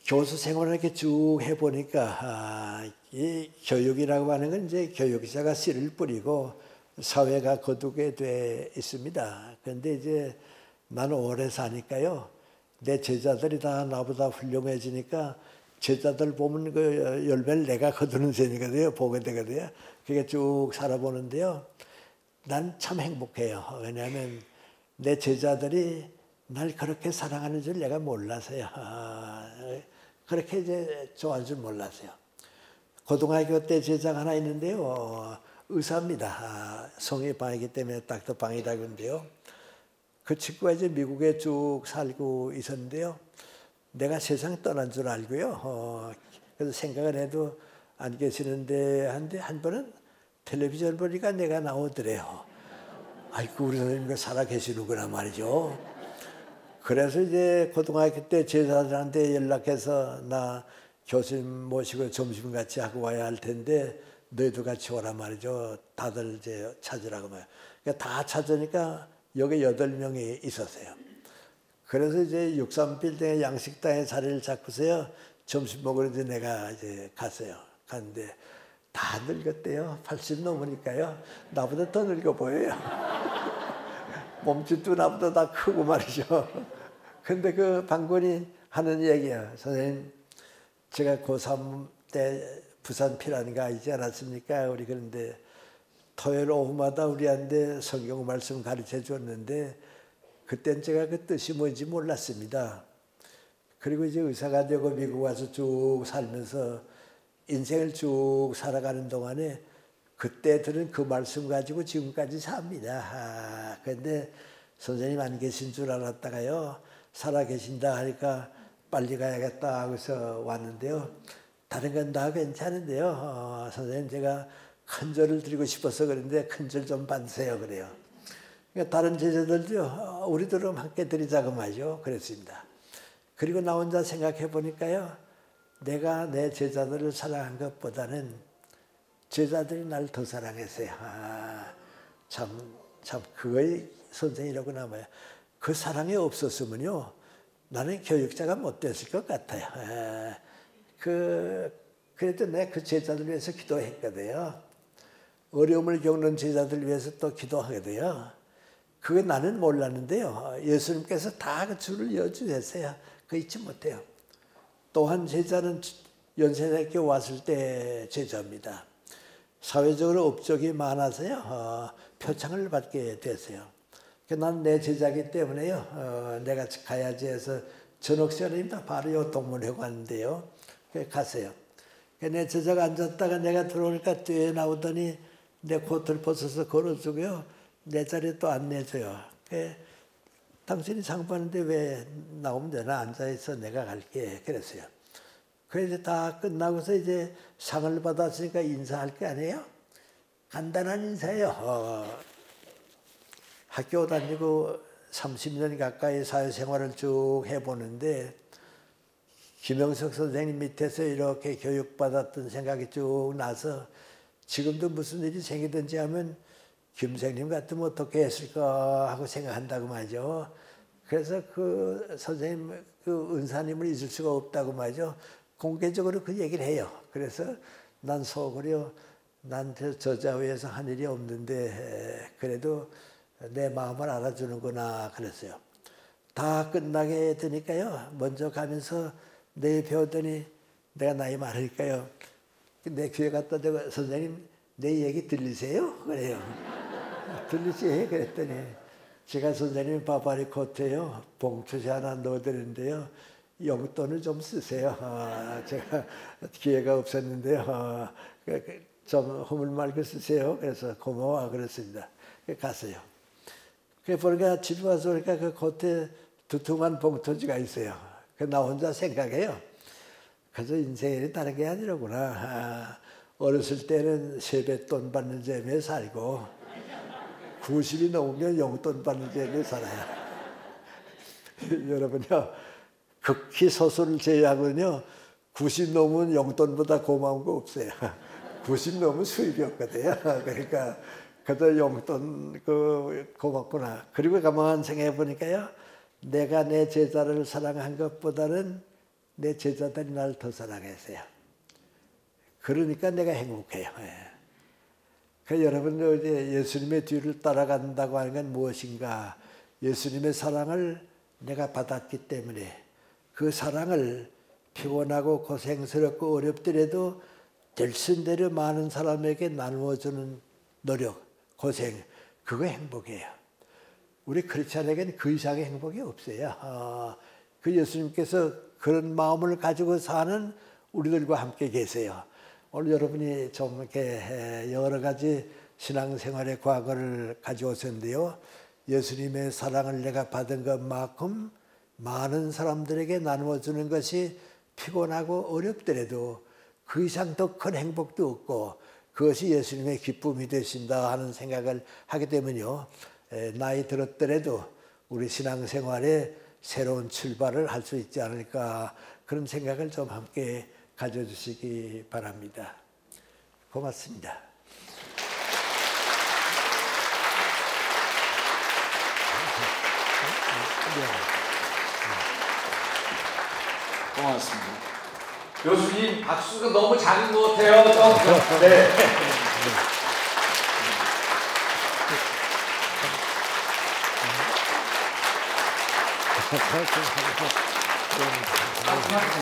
교수 생활을 이렇게 쭉 해보니까 이 교육이라고 하는 건 이제 교육자가 씨를 뿌리고 사회가 거두게 돼 있습니다. 그런데 이제 나는 오래 사니까요. 내 제자들이 다 나보다 훌륭해지니까 제자들 보면 그 열매를 내가 거두는 셈이거든요. 보게 되거든요. 그게 쭉 살아보는데요. 난 참 행복해요. 왜냐하면 내 제자들이 날 그렇게 사랑하는 줄 내가 몰라서요. 그렇게 이제 좋아할 줄 몰랐어요. 고등학교 때 제자가 하나 있는데요. 의사입니다. 성이 방이기 때문에 닥터 방이라고 하는데요. 그 친구가 이제 미국에 쭉 살고 있었는데요. 내가 세상 떠난 줄 알고요. 그래서 생각을 해도 안 계시는데 한 번은 텔레비전 보니까 내가 나오더래요. 아이고 우리 선생님이 살아 계시는구나 말이죠. 그래서 이제 고등학교 때 제자들한테 연락해서 나 교수님 모시고 점심 같이 하고 와야 할 텐데 너희도 같이 오라 말이죠. 다들 이제 찾으라고 말이에요. 그러니까 다 찾으니까 여기 8명이 있었어요. 그래서 이제 63빌딩의 양식당에 자리를 잡고서요. 점심 먹으러 이제 내가 이제 갔어요. 갔는데 다 늙었대요. 80 넘으니까요. 나보다 더 늙어 보여요. 몸집도 나보다 다 크고 말이죠. 근데 그 방군이 하는 얘기야. 선생님, 제가 고3 때 부산 피란가 있지 않았습니까? 우리 그런데 토요일 오후마다 우리한테 성경 말씀 가르쳐 줬는데 그땐 제가 그 뜻이 뭔지 몰랐습니다. 그리고 이제 의사가 되고 미국 와서 쭉 살면서 인생을 쭉 살아가는 동안에 그때 들은 그 말씀 가지고 지금까지 삽니다. 그런데 선생님 안 계신 줄 알았다가요. 살아 계신다 하니까 빨리 가야겠다 하고서 왔는데요. 다른 건 다 괜찮은데요. 선생님 제가 큰 절을 드리고 싶어서 그런데 큰 절 좀 받으세요 그래요. 그러니까 다른 제자들도 우리들은 함께 드리자고 말이죠. 그랬습니다. 그리고 나 혼자 생각해 보니까요. 내가 내 제자들을 사랑한 것보다는 제자들이 날 더 사랑했어요. 참 그거의 선생이라고 남아요. 그 사랑이 없었으면요. 나는 교육자가 못 됐을 것 같아요. 그래도 내가 그 제자들 위해서 기도했거든요. 어려움을 겪는 제자들 위해서 또 기도하거든요. 그거 나는 몰랐는데요. 예수님께서 다 그 줄을 여주셨어요. 그거 잊지 못해요. 또한 제자는 연세대학교 왔을 때 제자입니다. 사회적으로 업적이 많아서요. 표창을 받게 됐어요. 난 내 제자이기 때문에요. 내가 가야지 해서 저녁 시간입니다. 바로 요 동문회 갔는데요. 갔어요. 내 제자가 앉았다가 내가 들어오니까 뒤에 나오더니 내 코트를 벗어서 걸어주고요. 내 자리에 또 안내줘요. 당신이 상 받는데 왜 나오면 되나? 앉아있어. 내가 갈게. 그랬어요. 그래서 다 끝나고서 이제 상을 받았으니까 인사할 게 아니에요? 간단한 인사예요. 학교 다니고 30년 가까이 사회생활을 쭉 해보는데 김영석 선생님 밑에서 이렇게 교육받았던 생각이 쭉 나서 지금도 무슨 일이 생기든지 하면 김 선생님 같으면 어떻게 했을까 하고 생각한다고 말이죠. 그래서 그 선생님, 그 은사님을 잊을 수가 없다고 말이죠. 공개적으로 그 얘기를 해요. 그래서 난 속으로 난 저자위에서 한 일이 없는데 그래도 내 마음을 알아주는구나 그랬어요. 다 끝나게 되니까요. 먼저 가면서 내일 배웠더니 내가 나이 많으니까요. 내 귀에 갖다 대고 선생님 내 얘기 들리세요? 그래요. 들리지? 그랬더니 제가 선생님 바바리 코트에요. 봉투지 하나 넣어드렸는데요. 용돈을 좀 쓰세요. 제가 기회가 없었는데요. 좀 허물 말고 쓰세요. 그래서 고마워 그랬습니다. 갔어요. 그래 보니까 집에 와서 보니까 그 겉에 두툼한 봉투지가 있어요. 나 혼자 생각해요. 그래서 인생이 다른 게 아니라구나. 어렸을 때는 세뱃돈 받는 재미에 살고 90이 넘으면 용돈 받는 재미에 살아요. 여러분요. 극히 소수를 제외하고는요. 90 넘으면 용돈보다 고마운 거 없어요. 90 넘으면 수입이 없거든요. 그러니까 그저 용돈 고맙구나. 그리고 가만 생각해 보니까요. 내가 내 제자를 사랑한 것보다는 내 제자들이 나를 더 사랑했어요. 그러니까 내가 행복해요. 그 여러분도 이제 예수님의 뒤를 따라간다고 하는 건 무엇인가? 예수님의 사랑을 내가 받았기 때문에 그 사랑을 피곤하고 고생스럽고 어렵더라도 될 수 있는 대로 많은 사람에게 나누어주는 노력, 고생, 그거 행복이에요. 우리 크리스찬에게는 그 이상의 행복이 없어요. 그 예수님께서 그런 마음을 가지고 사는 우리들과 함께 계세요. 오늘 여러분이 좀 이렇게 여러 가지 신앙생활의 과거를 가져오셨는데요. 예수님의 사랑을 내가 받은 것만큼 많은 사람들에게 나누어주는 것이 피곤하고 어렵더라도 그 이상 더 큰 행복도 없고 그것이 예수님의 기쁨이 되신다 하는 생각을 하게 되면요. 나이 들었더라도 우리 신앙생활에 새로운 출발을 할 수 있지 않을까 그런 생각을 좀 함께 가져주시기 바랍니다. 고맙습니다. 고맙습니다. 교수님 박수가 너무 작은 것 같아요. 네.